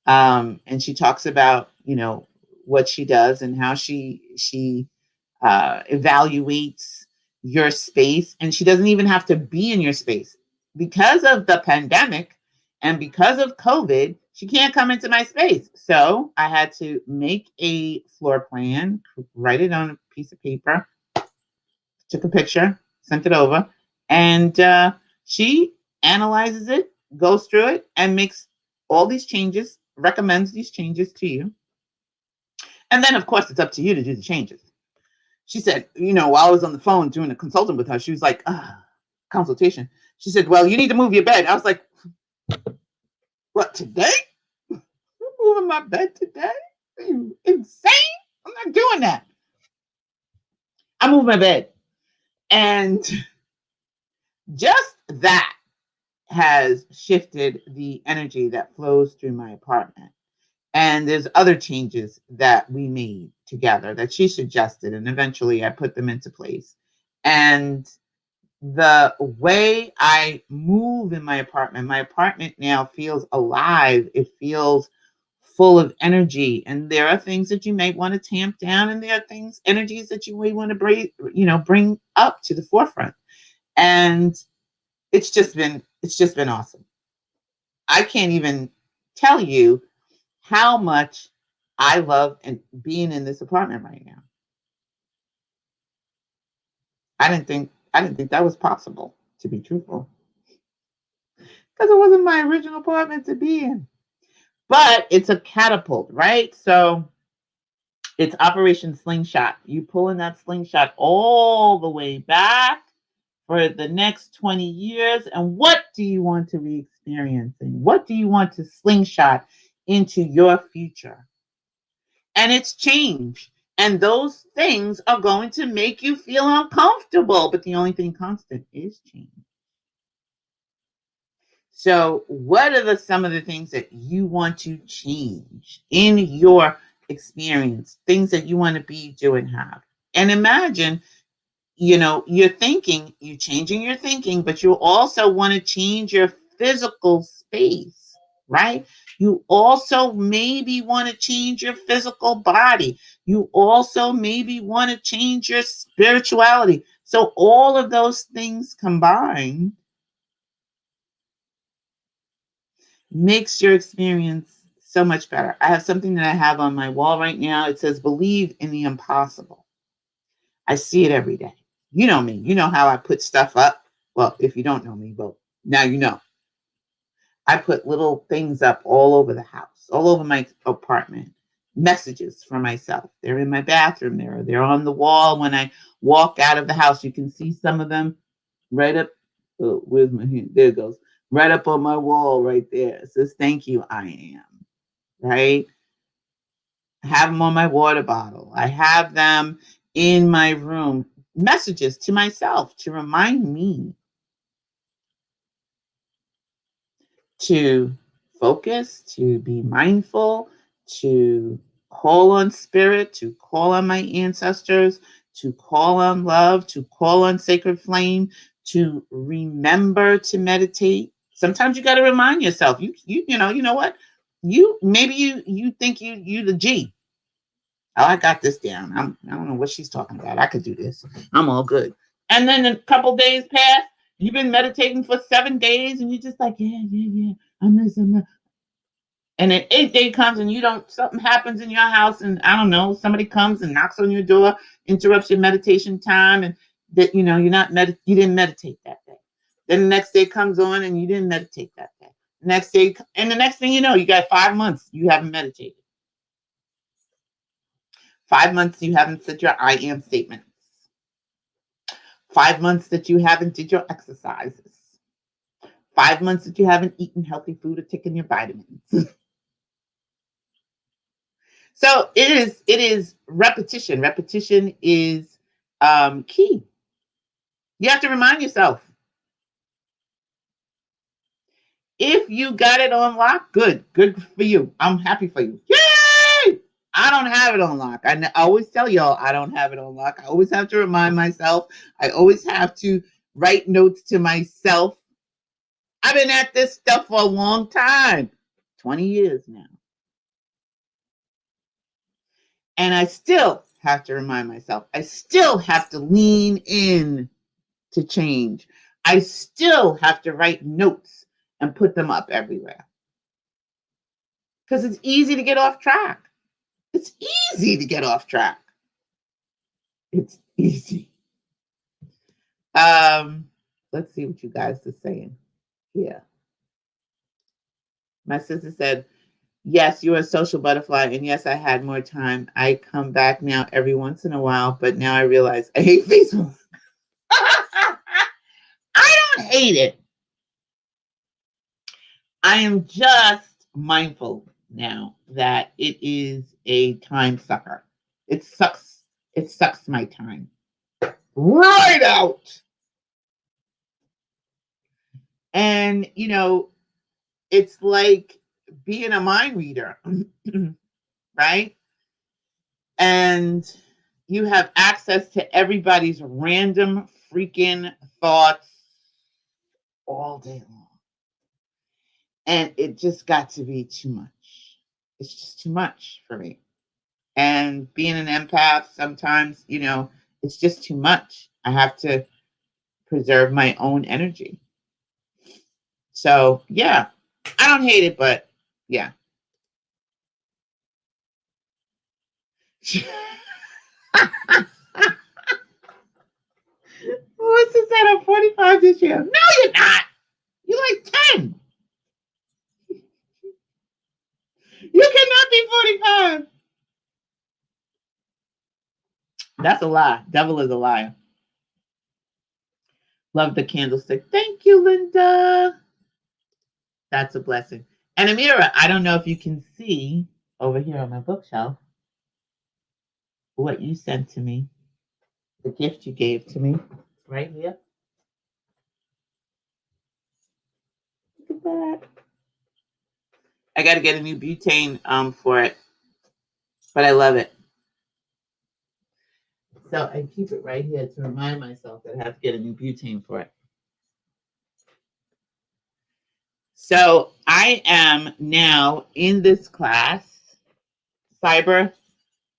And she talks about, what she does and how she evaluates your space, and she doesn't even have to be in your space because of the pandemic and because of COVID. She can't come into my space, so I had to make a floor plan, write it on a piece of paper, took a picture, sent it over, and she analyzes it, goes through it, and makes all these changes, recommends these changes to you. And then, of course, it's up to you to do the changes. She said, while I was on the phone doing a consulting with her, she was like, consultation. She said, well, you need to move your bed. I was like, what, today? You're moving my bed today? Are you insane? I'm not doing that. I moved my bed. And just that has shifted the energy that flows through my apartment. And there's other changes that we made together that she suggested, and eventually I put them into place. And the way I move in my apartment now feels alive. It feels full of energy. And there are things that you may want to tamp down, and there are energies that you may want to bring up to the forefront. And it's just been awesome. I can't even tell you how much I love and being in this apartment right now. I didn't think that was possible, to be truthful, because it wasn't my original apartment to be in. But it's a catapult, right? So it's Operation Slingshot. You pull in that slingshot all the way back for the next 20 years. And what do you want to be experiencing? What do you want to slingshot into your future? And it's change. And those things are going to make you feel uncomfortable. But the only thing constant is change. So what are some of the things that you want to change in your experience? Things that you want to be, do, and have. And imagine, you're changing your thinking, but you also want to change your physical space, right? You also maybe want to change your physical body. You also maybe want to change your spirituality. So all of those things combined makes your experience so much better. I have something that I have on my wall right now. It says, believe in the impossible. I see it every day. You know me. You know how I put stuff up. Well, if you don't know me, but now you know. I put little things up all over the house, all over my apartment. Messages for myself. They're in my bathroom. They're on the wall. When I walk out of the house, you can see some of them right up. Oh, where's my hand? There it goes. Right up on my wall right there. It says, thank you, I am. Right? I have them on my water bottle. I have them in my room. Messages to myself to remind me to focus, to be mindful, to call on spirit, to call on my ancestors, to call on love, to call on sacred flame, to remember to meditate. Sometimes you got to remind yourself. You know what? You think you the G. Oh, I got this down. I don't know what she's talking about. I could do this. I'm all good. And then a couple days pass. You've been meditating for 7 days, and you're just like, yeah. I'm this. And then 8th day comes, and something happens in your house, and I don't know, somebody comes and knocks on your door, interrupts your meditation time, and that you didn't meditate that day. Then the next day comes on, and you didn't meditate that day. Next day, and the next thing you know, you got 5 months you haven't meditated. 5 months you haven't said your I am statements. 5 months that you haven't did your exercises. 5 months that you haven't eaten healthy food or taken your vitamins. So it is repetition. Repetition is key. You have to remind yourself. If you got it on lock, good for you. I'm happy for you. Yay! I don't have it on lock. I always tell y'all I don't have it on lock. I always have to remind myself. I always have to write notes to myself. I've been at this stuff for a long time, 20 years now. And I still have to remind myself. I still have to lean in to change. I still have to write notes and put them up everywhere. Because it's easy to get off track. It's easy to get off track. It's easy. Let's see what you guys are saying here. My sister said, yes, you're a social butterfly. And yes, I had more time. I come back now every once in a while, but now I realize I hate Facebook. I don't hate it. I am just mindful now that it is a time sucker. It sucks. It sucks my time right out. And, you know, it's like being a mind reader, right? And you have access to everybody's random freaking thoughts all day long. And it just got to be too much. It's just too much for me. And being an empath, sometimes, you know, it's just too much. I have to preserve my own energy. So, yeah, I don't hate it, but yeah. What's this at? I'm 45 this year. No, you're not. You're like 10. You cannot be 45. That's a lie. Devil is a liar. Love the candlestick. Thank you, Linda. That's a blessing. And Amira, I don't know if you can see over here on my bookshelf what you sent to me, the gift you gave to me, right here. Look at that. I got to get a new butane for it, but I love it. So I keep it right here to remind myself that I have to get a new butane for it. So I am now in this class, not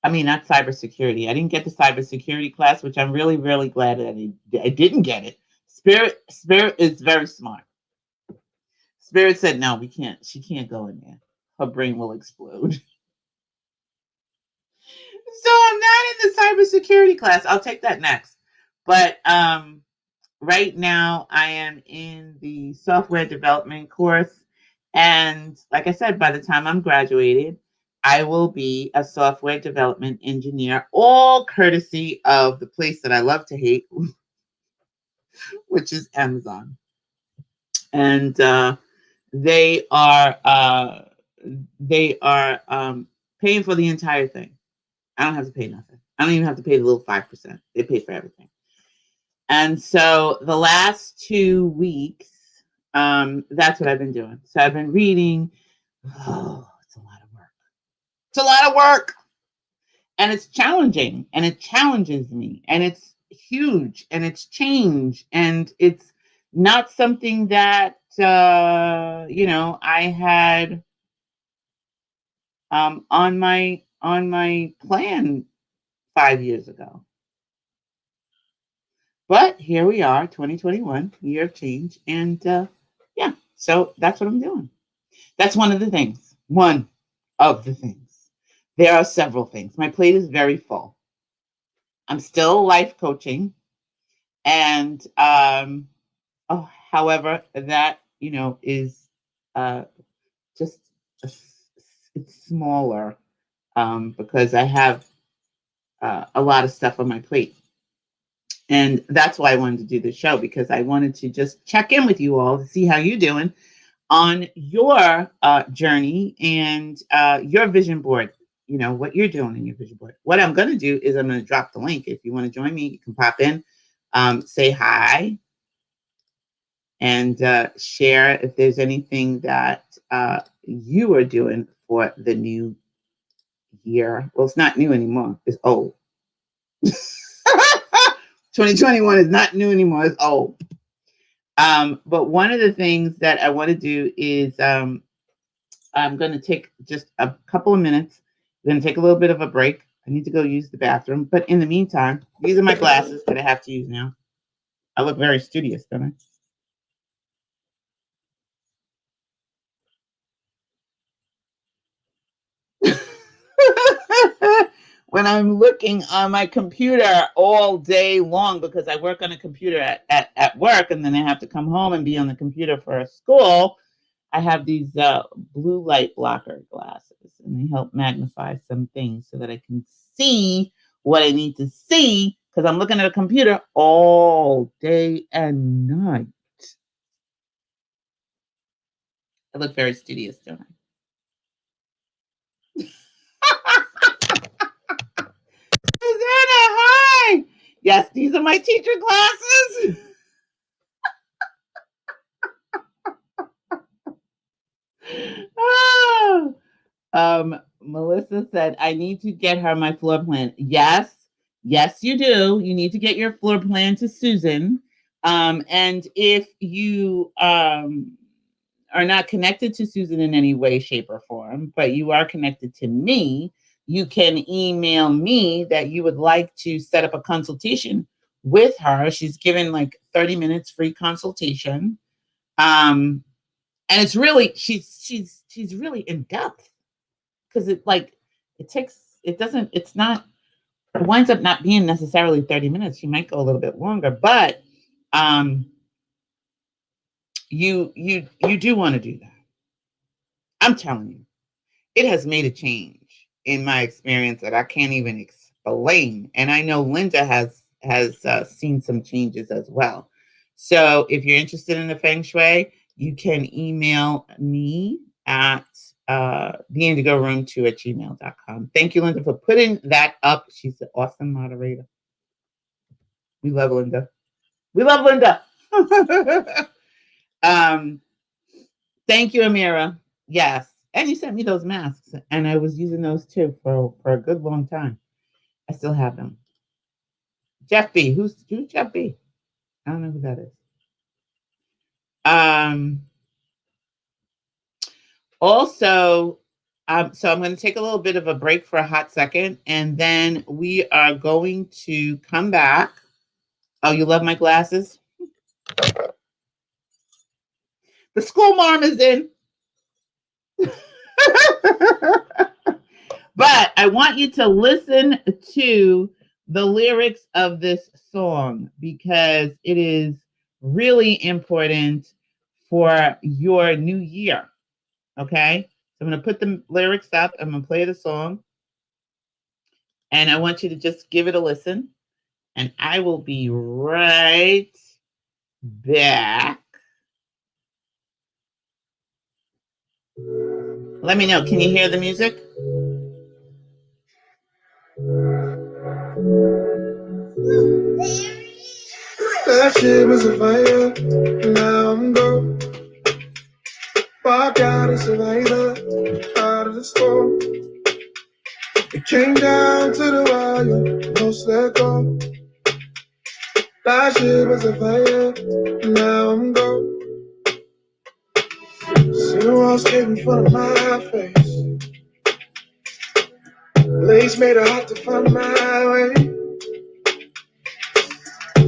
cybersecurity. I didn't get the cybersecurity class, which I'm really, really glad that I didn't get it. Spirit is very smart. Spirit said, no, we can't. She can't go in there. Her brain will explode. So I'm not in the cybersecurity class. I'll take that next. But right now I am in the software development course. And like I said, by the time I'm graduated, I will be a software development engineer, all courtesy of the place that I love to hate, which is Amazon. And they are paying for the entire thing. I don't have to pay nothing. I don't even have to pay the little 5%. They pay for everything. And so the last 2 weeks, that's what I've been doing. So I've been reading. Oh, it's a lot of work. It's a lot of work. And it's challenging. And it challenges me. And it's huge. And it's change. And it's not something that, I had on my plan 5 years ago. But here we are, 2021, year of change. And yeah, so that's what I'm doing. That's one of the things. One of the things. There are several things. My plate is very full. I'm still life coaching. And however, that, is just it's smaller because I have a lot of stuff on my plate. And that's why I wanted to do the show, because I wanted to just check in with you all to see how you're doing on your journey and your vision board. You know, what you're doing in your vision board. What I'm going to do is I'm going to drop the link. If you want to join me, you can pop in, say hi, and share if there's anything that you are doing for the new year. Well, it's not new anymore. It's old. 2021 is not new anymore. It's old. But one of the things that I want to do is I'm going to take just a couple of minutes. I'm going to take a little bit of a break. I need to go use the bathroom. But in the meantime, these are my glasses that I have to use now. I look very studious, don't I? When I'm looking on my computer all day long, because I work on a computer at work, and then I have to come home and be on the computer for school, I have these blue light blocker glasses, and they help magnify some things so that I can see what I need to see, because I'm looking at a computer all day and night. I look very studious, don't I? Susanna, hi! Yes, these are my teacher glasses. Melissa said, I need to get her my floor plan. Yes, you do. You need to get your floor plan to Susan. And if you are not connected to Susan in any way, shape, or form, but you are connected to me, you can email me that you would like to set up a consultation with her. She's given like 30 minutes free consultation. And it's really, she's really in depth, because it winds up not being necessarily 30 minutes. You might go a little bit longer, but you do want to do that. I'm telling you, it has made a change in my experience that I can't even explain. And I know Linda has seen some changes as well. So if you're interested in the Feng Shui, you can email me at theindigoroom2@gmail.com. Thank you, Linda, for putting that up. She's an awesome moderator. We love Linda. Thank you, Amira. Yes. And you sent me those masks, and I was using those too for a good long time. I still have them. Jeff B. Who's Jeff B? I don't know who that is. Also, so I'm going to take a little bit of a break for a hot second, and then we are going to come back. Oh, you love my glasses? The school mom is in. But I want you to listen to the lyrics of this song, because it is really important for your new year. Okay? So I'm going to put the lyrics up. I'm going to play the song. And I want you to just give it a listen. And I will be right back. Let me know. Can you hear the music? That shit was a fire. Now I'm gone. Walk out a survivor out of the storm. It came down to the wire. No let go. That shit was a fire. Now I'm gone. See the walls came in front of my face. Lace made it hard to find my way.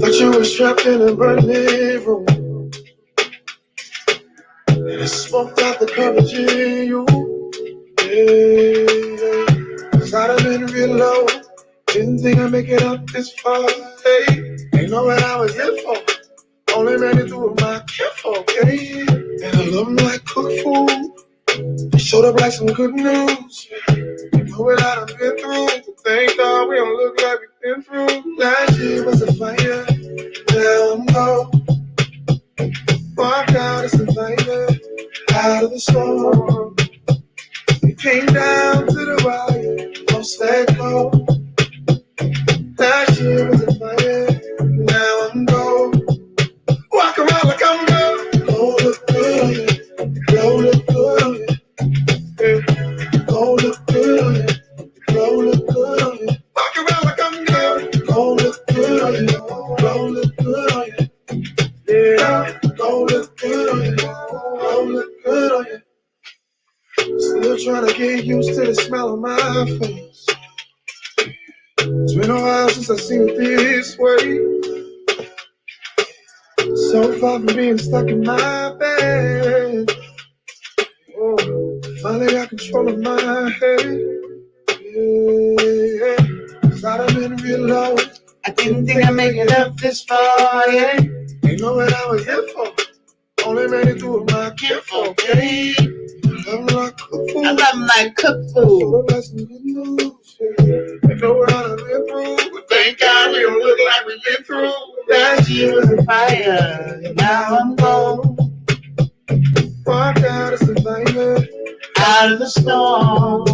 Thought you were trapped in a burning room. And I smoked out the courage in you. Yeah. Cause I'd have been real low. Didn't think I'd make it up this far. Hey, ain't know what I was here for. Only made it through my gift, okay? And I love 'em like cook food. They showed up like some good news. You know what I done been through. Thank God we don't look like we've been through. Last year was a fire. Now I'm gone. Walk out as a fighter. Out of the storm. It came down to the wire. Don't let go. Last year was a fire. Now I'm gone. Walk around like I'm gone. Go look good on you. Go look good on you. Yeah. Go look good on you. Go look good on you. Walk around like I'm gone. Go look good on you. Go look good on you. Yeah. Go look good on you. Go look good on you. Still trying to get used to the smell of my face. It's been a while since I've seen it this way. So far from being stuck in my bed. Oh, finally got control of my head. Yeah. 'Cause I done been real low. I didn't think I'd make it up this far, yeah. Ain't know what I was here for. Only made it through with my kinfolk, yeah. I love 'em like cook food. So that's some good news, yeah. Ain't know what I done been through. But thank God we don't look like we've been through. Last year was a fire. Now I'm gone. Walk out as a fire. Out of the storm.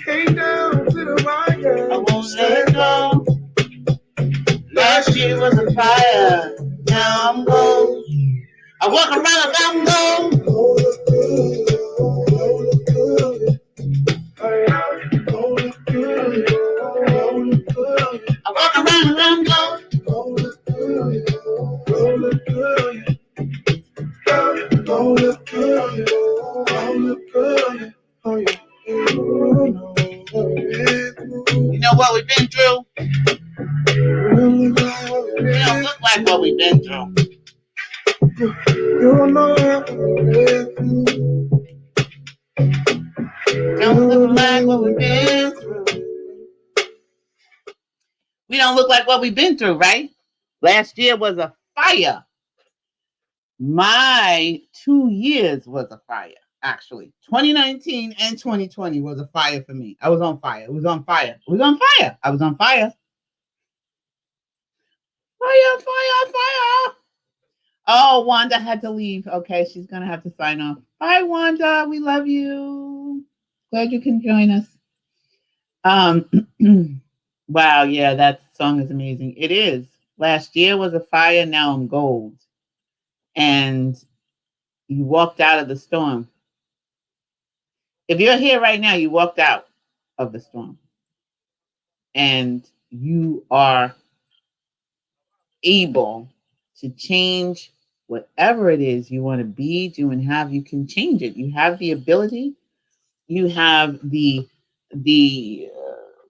Came down to the wire. I won't let go. Last year was a fire. Now I'm gone. I walk around like I'm gone. Go look good. Go look good. Go look good. Go look good. I walk around like I'm gone. Go look good. Go look good. Go look good. Go look good. Oh yeah. You know what we've been through? We don't look like what we've been through. You know what we've been through. Don't look like what we've been through. We don't look like what we've been through, right? Last year was a fire. My 2 years was a fire, actually. 2019 and 2020 was a fire for me. I was on fire. It was on fire. It was on fire. I was on fire. Fire, fire, fire. Oh, Wanda had to leave. Okay, she's going to have to sign off. Bye, Wanda. We love you. Glad you can join us. Wow, yeah, that song is amazing. It is. Last year was a fire, now I'm gold. And you walked out of the storm. If you're here right now, you walked out of the storm. And you are able to change whatever it is you want to be, do, and have. You can change it. You have the ability. You have the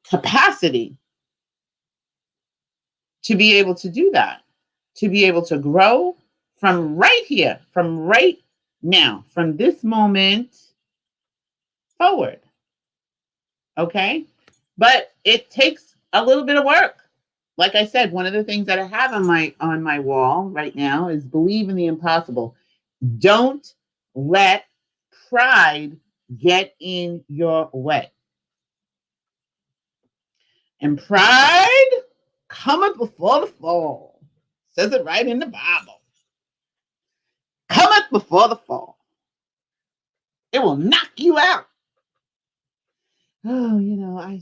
capacity to be able to do that, to be able to grow from right here, from right now, from this moment forward. Okay? But it takes a little bit of work. Like I said, one of the things that I have on my wall right now is believe in the impossible. Don't let pride get in your way. And pride cometh before the fall. Says it right in the Bible. Cometh before the fall. It will knock you out. Oh, you know, I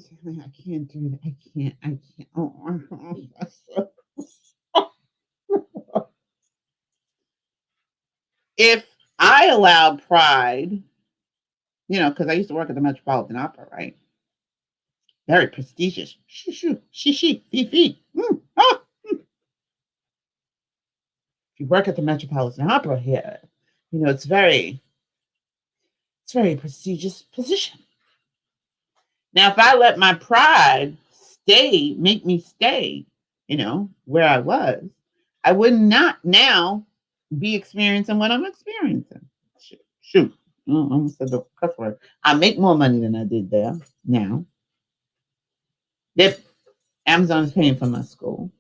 can't do that. I can't. Oh. If I allowed pride, you know, because I used to work at the Metropolitan Opera, right? Very prestigious. Shoo, she, fee. If you work at the Metropolitan Opera here, you know, it's very prestigious position. Now, if I let my pride make me stay, you know, where I was, I would not now be experiencing what I'm experiencing. Shoot. I almost said the cuss word. I make more money than I did there now. Amazon is paying for my school.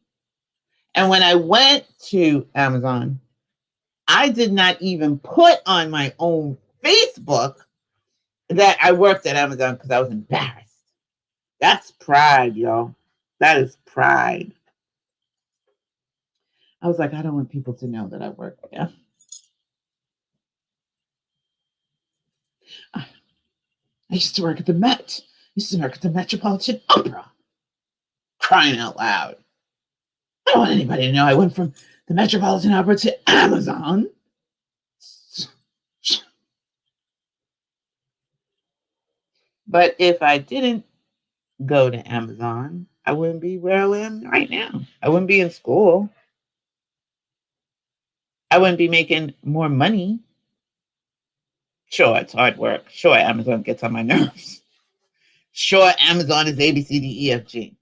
And when I went to Amazon, I did not even put on my own Facebook that I worked at Amazon because I was embarrassed. That's pride, y'all. That is pride. I was like, I don't want people to know that I work there. I used to work at the Met. I used to work at the Metropolitan Opera. Crying out loud. I don't want anybody to know I went from the Metropolitan Opera to Amazon. But if I didn't go to Amazon, I wouldn't be where I am right now. I wouldn't be in school. I wouldn't be making more money. Sure, it's hard work. Sure, Amazon gets on my nerves. Sure, Amazon is A, B, C, D, E, F, G.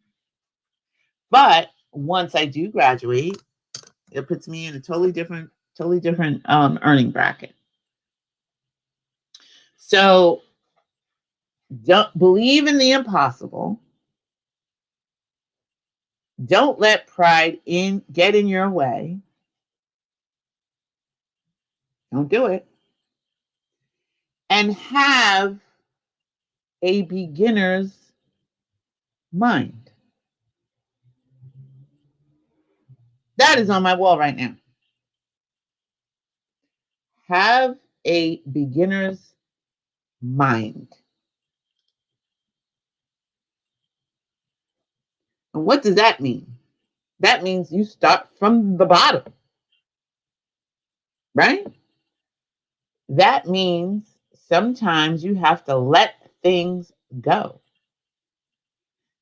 But once I do graduate, it puts me in a totally different earning bracket. So don't believe in the impossible. Don't let pride get in your way. Don't do it. And have a beginner's mind. That is on my wall right now. Have a beginner's mind. And what does that mean? That means you start from the bottom, right? That means sometimes you have to let things go.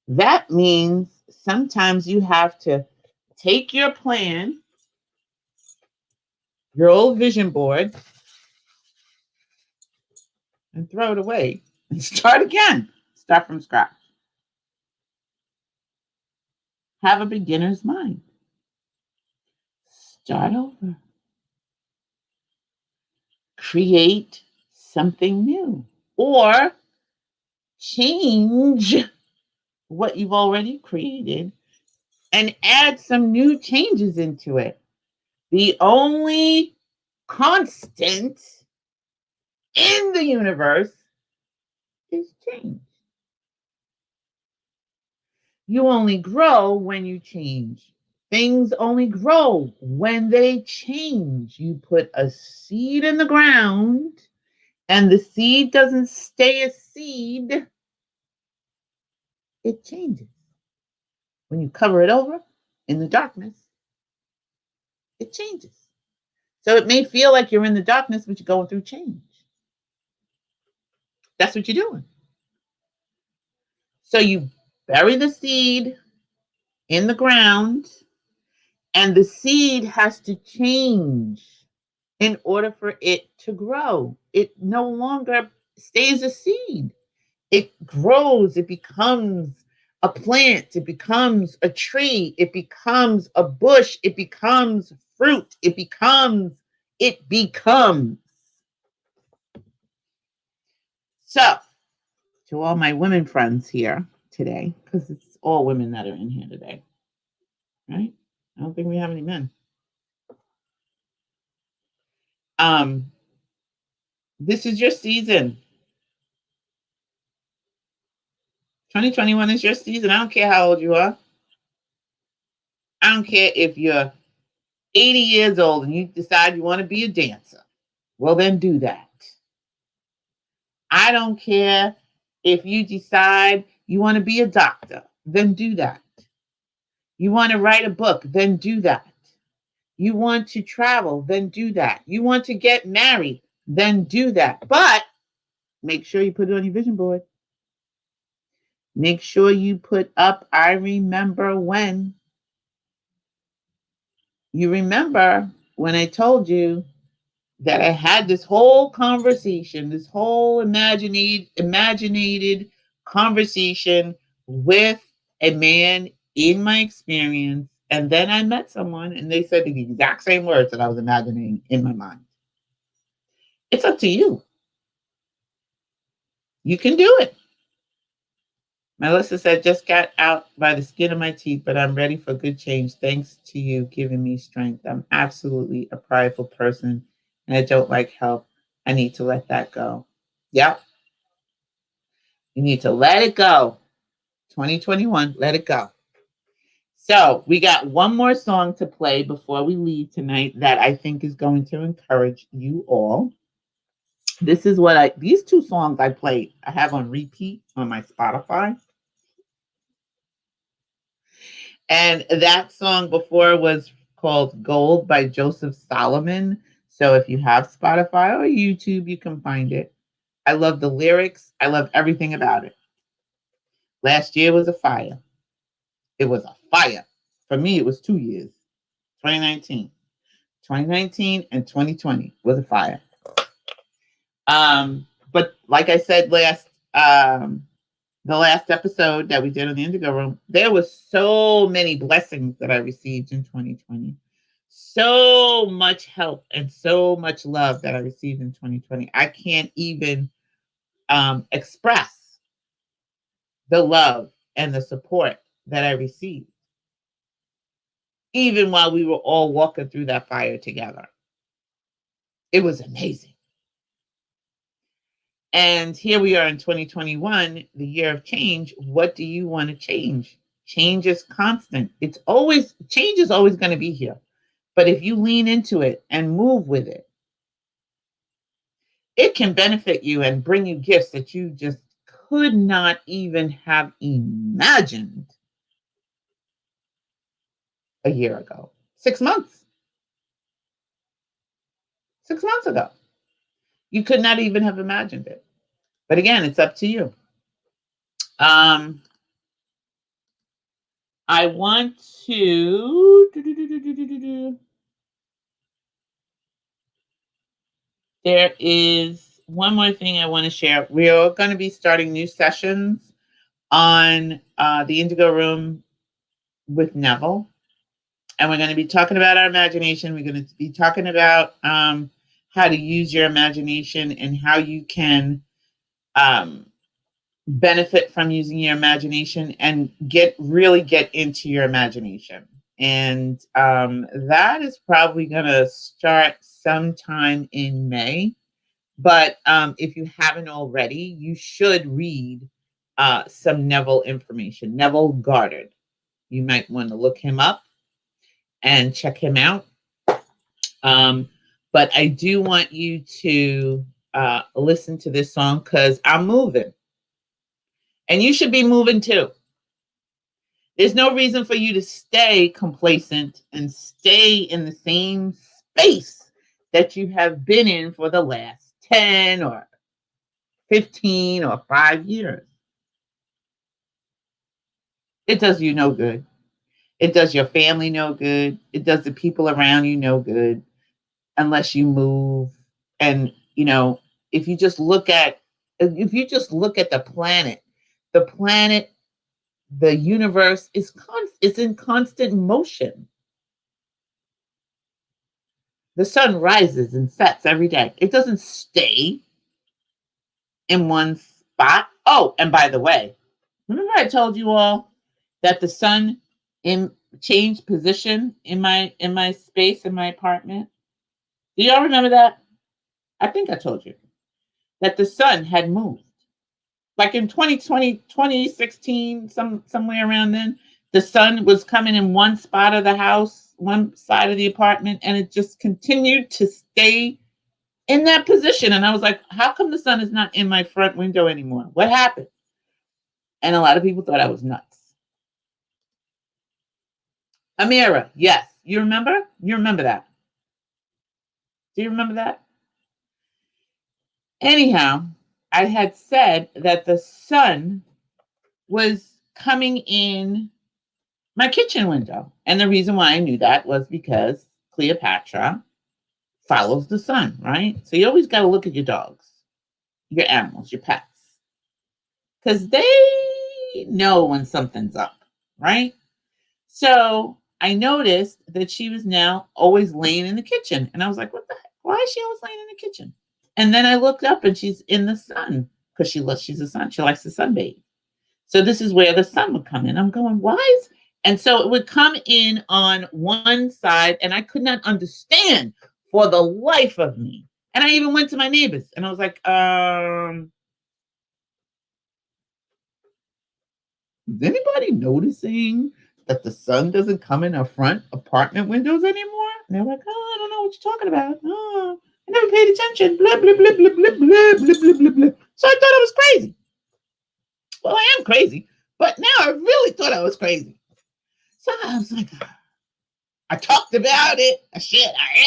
That means sometimes you have to take your plan, your old vision board, and throw it away and start again. Start from scratch. Have a beginner's mind. Start over. Create something new or change what you've already created and add some new changes into it. The only constant in the universe is change. You only grow when you change. Things only grow when they change. You put a seed in the ground and the seed doesn't stay a seed, it changes. When you cover it over in the darkness, it changes. So it may feel like you're in the darkness, but you're going through change. That's what you're doing. So you bury the seed in the ground, and the seed has to change in order for it to grow. It no longer stays a seed. It grows, it becomes a plant, it becomes a tree, it becomes a bush, it becomes fruit, it becomes. So, to all my women friends here today, because it's all women that are in here today, right? I don't think we have any men. This is your season. 2021 is your season. I don't care how old you are. I don't care if you're 80 years old and you decide you want to be a dancer. Well, then do that. I don't care if you decide you want to be a doctor. Then do that. You want to write a book. Then do that. You want to travel. Then do that. You want to get married. Then do that. But make sure you put it on your vision board. Make sure you put up, I remember when. You remember when I told you that I had this whole conversation, this whole imaginated conversation with a man in my experience. And then I met someone and they said the exact same words that I was imagining in my mind. It's up to you. You can do it. Melissa said, just got out by the skin of my teeth, but I'm ready for good change. Thanks to you giving me strength. I'm absolutely a prideful person and I don't like help. I need to let that go. Yep. You need to let it go. 2021, let it go. So we got one more song to play before we leave tonight that I think is going to encourage you all. This is what these two songs I played, I have on repeat on my Spotify. And that song before was called Gold by Joseph Solomon. So if you have Spotify or YouTube, you can find it. I love the lyrics. I love everything about it. Last year was a fire. It was a fire. For me, it was 2 years. 2019. 2019 and 2020 was a fire. But like I said the last episode that we did on the Indigo Room, there was so many blessings that I received in 2020. So much help and so much love that I received in 2020. I can't even express the love and the support that I received, even while we were all walking through that fire together. It was amazing. And here we are in 2021, the year of change. What do you want to change? Change is constant. Change is always going to be here. But if you lean into it and move with it, it can benefit you and bring you gifts that you just could not even have imagined a year ago. 6 months. 6 months ago. You could not even have imagined it. But again, it's up to you. I want to. There is one more thing I want to share. We are going to be starting new sessions on the Indigo Room with Neville. And we're going to be talking about our imagination. We're going to be talking about how to use your imagination and how you can benefit from using your imagination and really get into your imagination. And that is probably going to start sometime in May. But if you haven't already, you should read some Neville information. Neville Goddard. You might want to look him up and check him out. But I do want you to listen to this song because I'm moving. And you should be moving too. There's no reason for you to stay complacent and stay in the same space that you have been in for the last 10 or 15 or 5 years. It does you no good. It does your family no good. It does the people around you no good unless you move. And, if you just look at the planet, the universe is in constant motion. The sun rises and sets every day. It doesn't stay in one spot. Oh, and by the way, remember I told you all that the sun changed position in my space in my apartment? Do y'all remember that? I think I told you that the sun had moved. Like in 2020, 2016, somewhere around then, the sun was coming in one spot of the house, one side of the apartment, and it just continued to stay in that position. And I was like, how come the sun is not in my front window anymore? What happened? And a lot of people thought I was nuts. Amira, yes. You remember? You remember that. Do you remember that? Anyhow, I had said that the sun was coming in my kitchen window. And the reason why I knew that was because Cleopatra follows the sun, right? So you always got to look at your dogs, your animals, your pets, because they know when something's up, right? So I noticed that she was now always laying in the kitchen. And I was like, what the heck? Why is she always laying in the kitchen? And then I looked up and she's in the sun because she's a sun. She likes to sunbathe. So this is where the sun would come in. I'm going, why is, and so it would come in on one side, and I could not understand for the life of me. And I even went to my neighbors and I was like, is anybody noticing that the sun doesn't come in our front apartment windows anymore? And they're like, oh, I don't know what you're talking about. Oh, I never paid attention. Blah, blah, blah, blah, blah, blah, blah, blah, blah, blah. So I thought I was crazy. Well, I am crazy, but now I really thought I was crazy. So I was like, I talked about it. I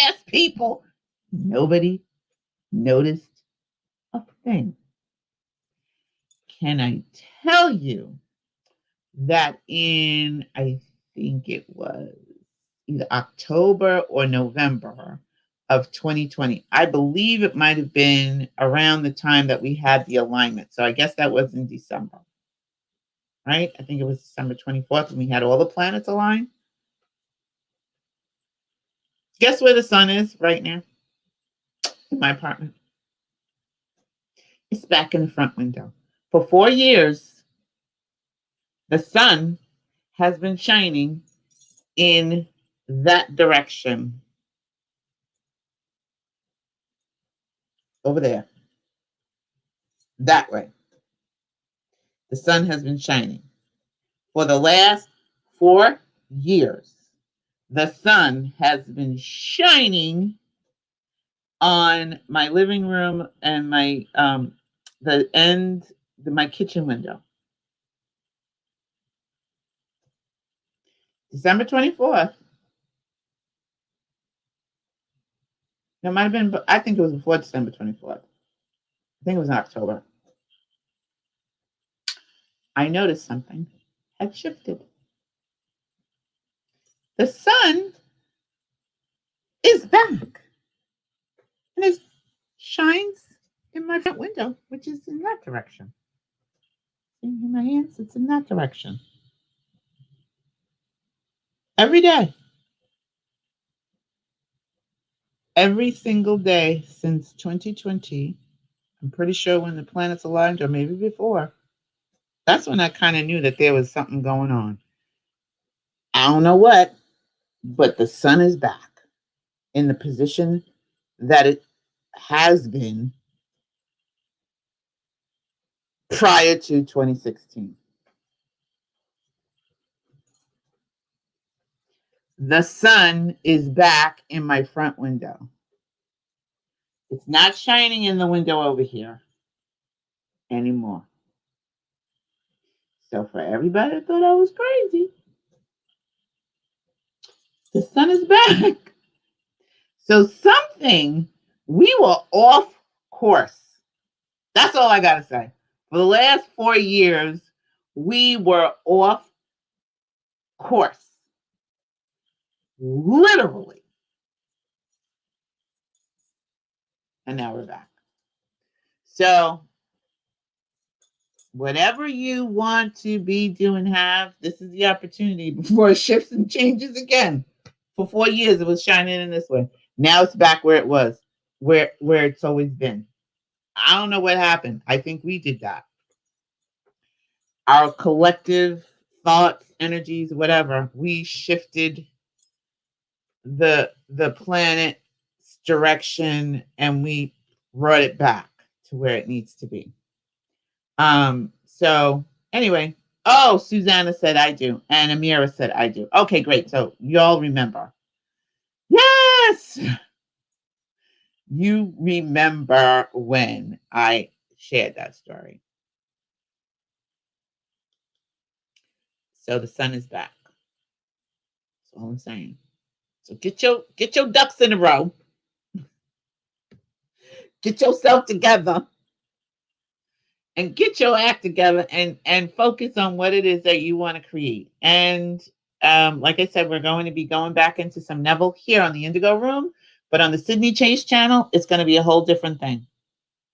asked people. Nobody noticed a thing. Can I tell you that in, I think it was either October or November of 2020, I believe it might have been around the time that we had the alignment. So I guess that was in December, right? I think it was December 24th when we had all the planets aligned. Guess where the sun is right now? In my apartment. It's back in the front window. For 4 years, the sun has been shining in that direction. Over there. That way. The sun has been shining. For the last 4 years, the sun has been shining on my living room and my my kitchen window. December 24th. It might have been, I think it was before December 24th. I think it was in October. I noticed something had shifted. The sun is back. And it shines in my front window, which is in that direction. In my hands, it's in that direction. Every day. Every single day since 2020, I'm pretty sure when the planets aligned, or maybe before, that's when I kind of knew that there was something going on. I don't know what, but the sun is back in the position that it has been prior to 2016. The sun is back in my front window. It's not shining in the window over here anymore. So for everybody that thought I was crazy, the sun is back. So something, we were off course. That's all I got to say. For the last 4 years, we were off course. Literally. And now we're back. So whatever you want to be doing, this is the opportunity before it shifts and changes again. For 4 years, it was shining in this way. Now it's back where it was, where it's always been. I don't know what happened. I think we did that. Our collective thoughts, energies, whatever, we shifted the planet's direction and we brought it back to where it needs to be. So anyway, Susanna said I do, and Amira said I do. Okay, great. So y'all remember. Yes. You remember when I shared that story. So the sun is back. That's all I'm saying. So get your ducks in a row. Get yourself together. And get your act together and focus on what it is that you want to create. And like I said, we're going to be going back into some Neville here on the Indigo Room, but on the Sydney Chase channel, it's going to be a whole different thing.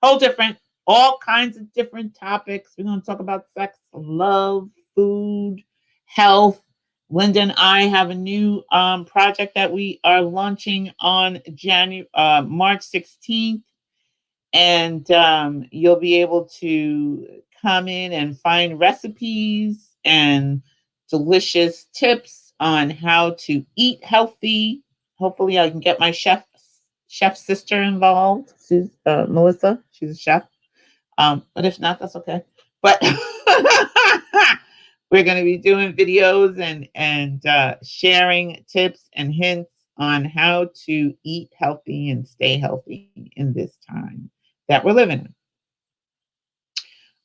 Whole different, all kinds of different topics. We're going to talk about sex, love, food, health. Linda and I have a new project that we are launching on March 16th. And you'll be able to come in and find recipes and delicious tips on how to eat healthy. Hopefully I can get my chef sister involved. She's Melissa. She's a chef. But if not, that's okay. But we're going to be doing videos and sharing tips and hints on how to eat healthy and stay healthy in this time that we're living in.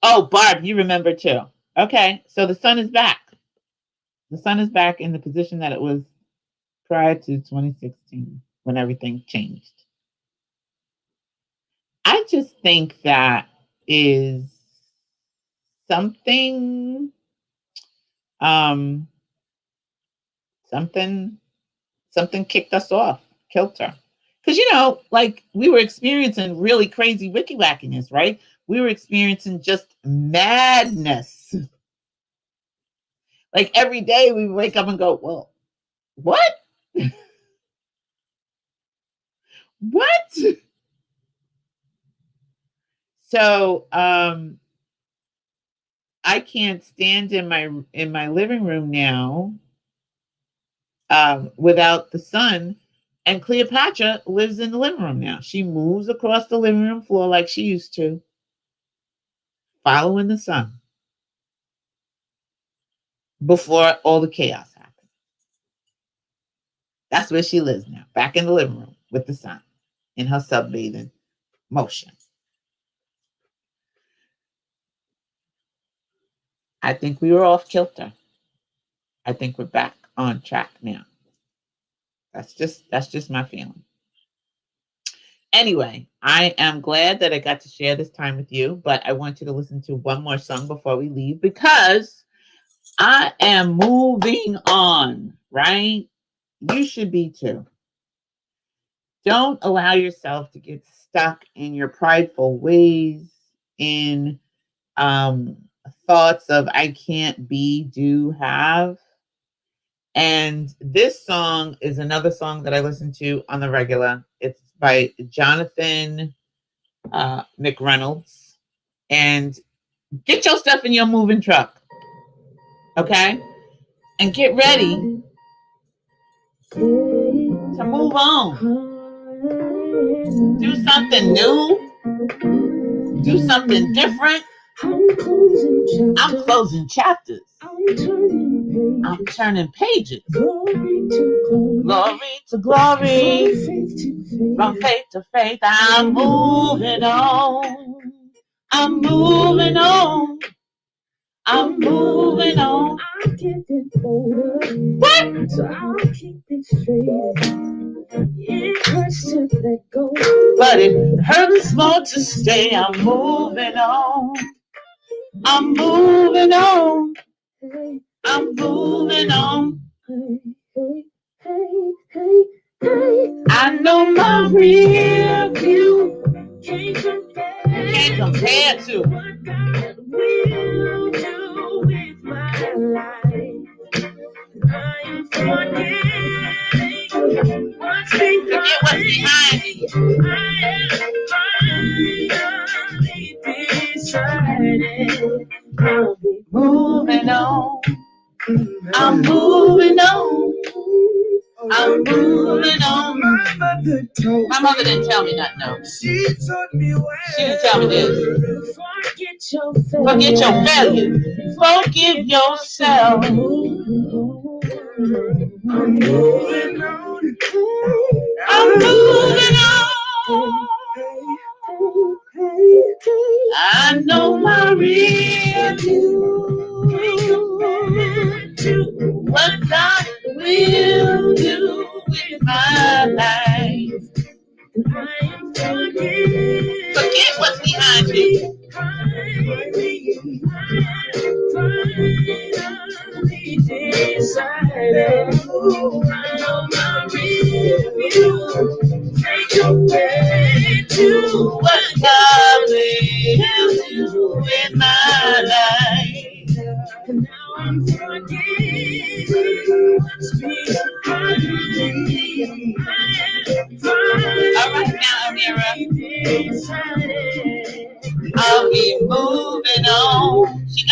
Oh, Barb, you remember too. Okay, so the sun is back. The sun is back in the position that it was prior to 2016 when everything changed. I just think that is something something kicked us off, kilter. Because, you know, like we were experiencing really crazy wicky-wackiness, right? We were experiencing just madness. Like every day we wake up and go, well, what? What? So I can't stand in my living room now without the sun. And Cleopatra lives in the living room now. She moves across the living room floor like she used to, following the sun before all the chaos happened. That's where she lives now, back in the living room with the sun in her sunbathing motion. I think we were off kilter. I think we're back on track now. That's just my feeling. Anyway, I am glad that I got to share this time with you, but I want you to listen to one more song before we leave because I am moving on, right? You should be too. Don't allow yourself to get stuck in your prideful ways, in thoughts of I can't be, do, have. And this song is another song that I listen to on the regular. It's by Jonathan McReynolds. And get your stuff in your moving truck, okay? And get ready to move on. Do something new. Do something different. I'm closing chapters. I'm turning pages. Glory to glory. From faith to faith. I'm moving on. I'm moving on. I'm moving on. I'm getting older. What? So I'll keep it straight. It hurts to let go, but it hurts more to stay. I'm moving on. I'm moving on. I'm moving on. I know my real view can't compare to what God will do with my life. I am forgetting what's behind me. I am finally decided I'll be moving on. I'm moving on. I'm moving on. My mother didn't tell me nothing, no. She didn't tell me this. Forget your failures. Forgive yourself. I'm moving on. I'm moving on. I know my real what God will do with my life. Forget what's behind you. Take your way to what God will do in my life. And now I'm forgetting what's behind me. All right now, Amira. I'll be moving on.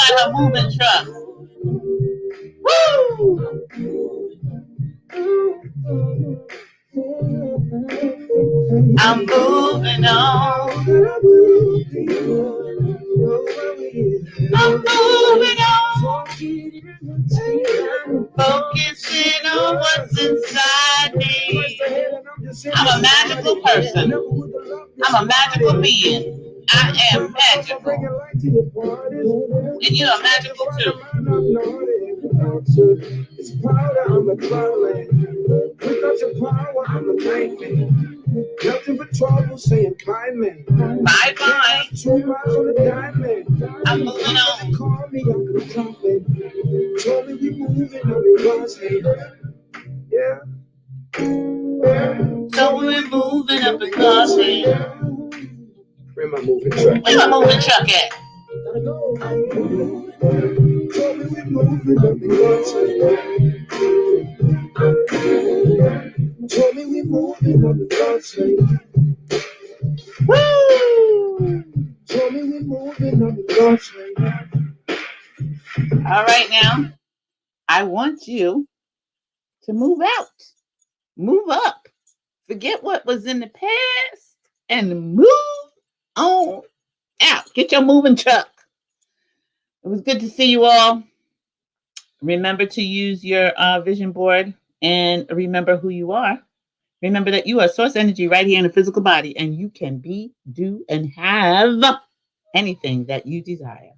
got her moving truck. Woo! I'm moving on. I'm moving on. Focusing on what's inside me. I'm a magical person. I'm a magical being. I am magical. And you're magical too. It's powder, I'm a dwelling. Without your power, I'm a nightmare. Nothing but trouble saying bye, man. Bye bye. 2 miles on the diamond. I'm moving on. Call me, I'm the trumpet. Told me we moving on the God's hand. Yeah. So we're moving up in God's hand. Where my moving truck? Where my moving truck at? Told me we moving up in God's hand. Told me we moving up in God's hand. Woo! Told me we moving up in God's hand. All right, now I want you to move out, move up, forget what was in the past, and move on out. Get your moving truck. It was good to see you all. Remember to use your vision board and remember who you are. Remember that you are source energy right here in the physical body, and you can be, do, and have anything that you desire.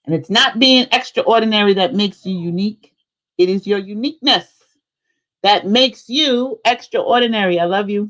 And it's not being extraordinary that makes you unique. It is your uniqueness that makes you extraordinary. I love you.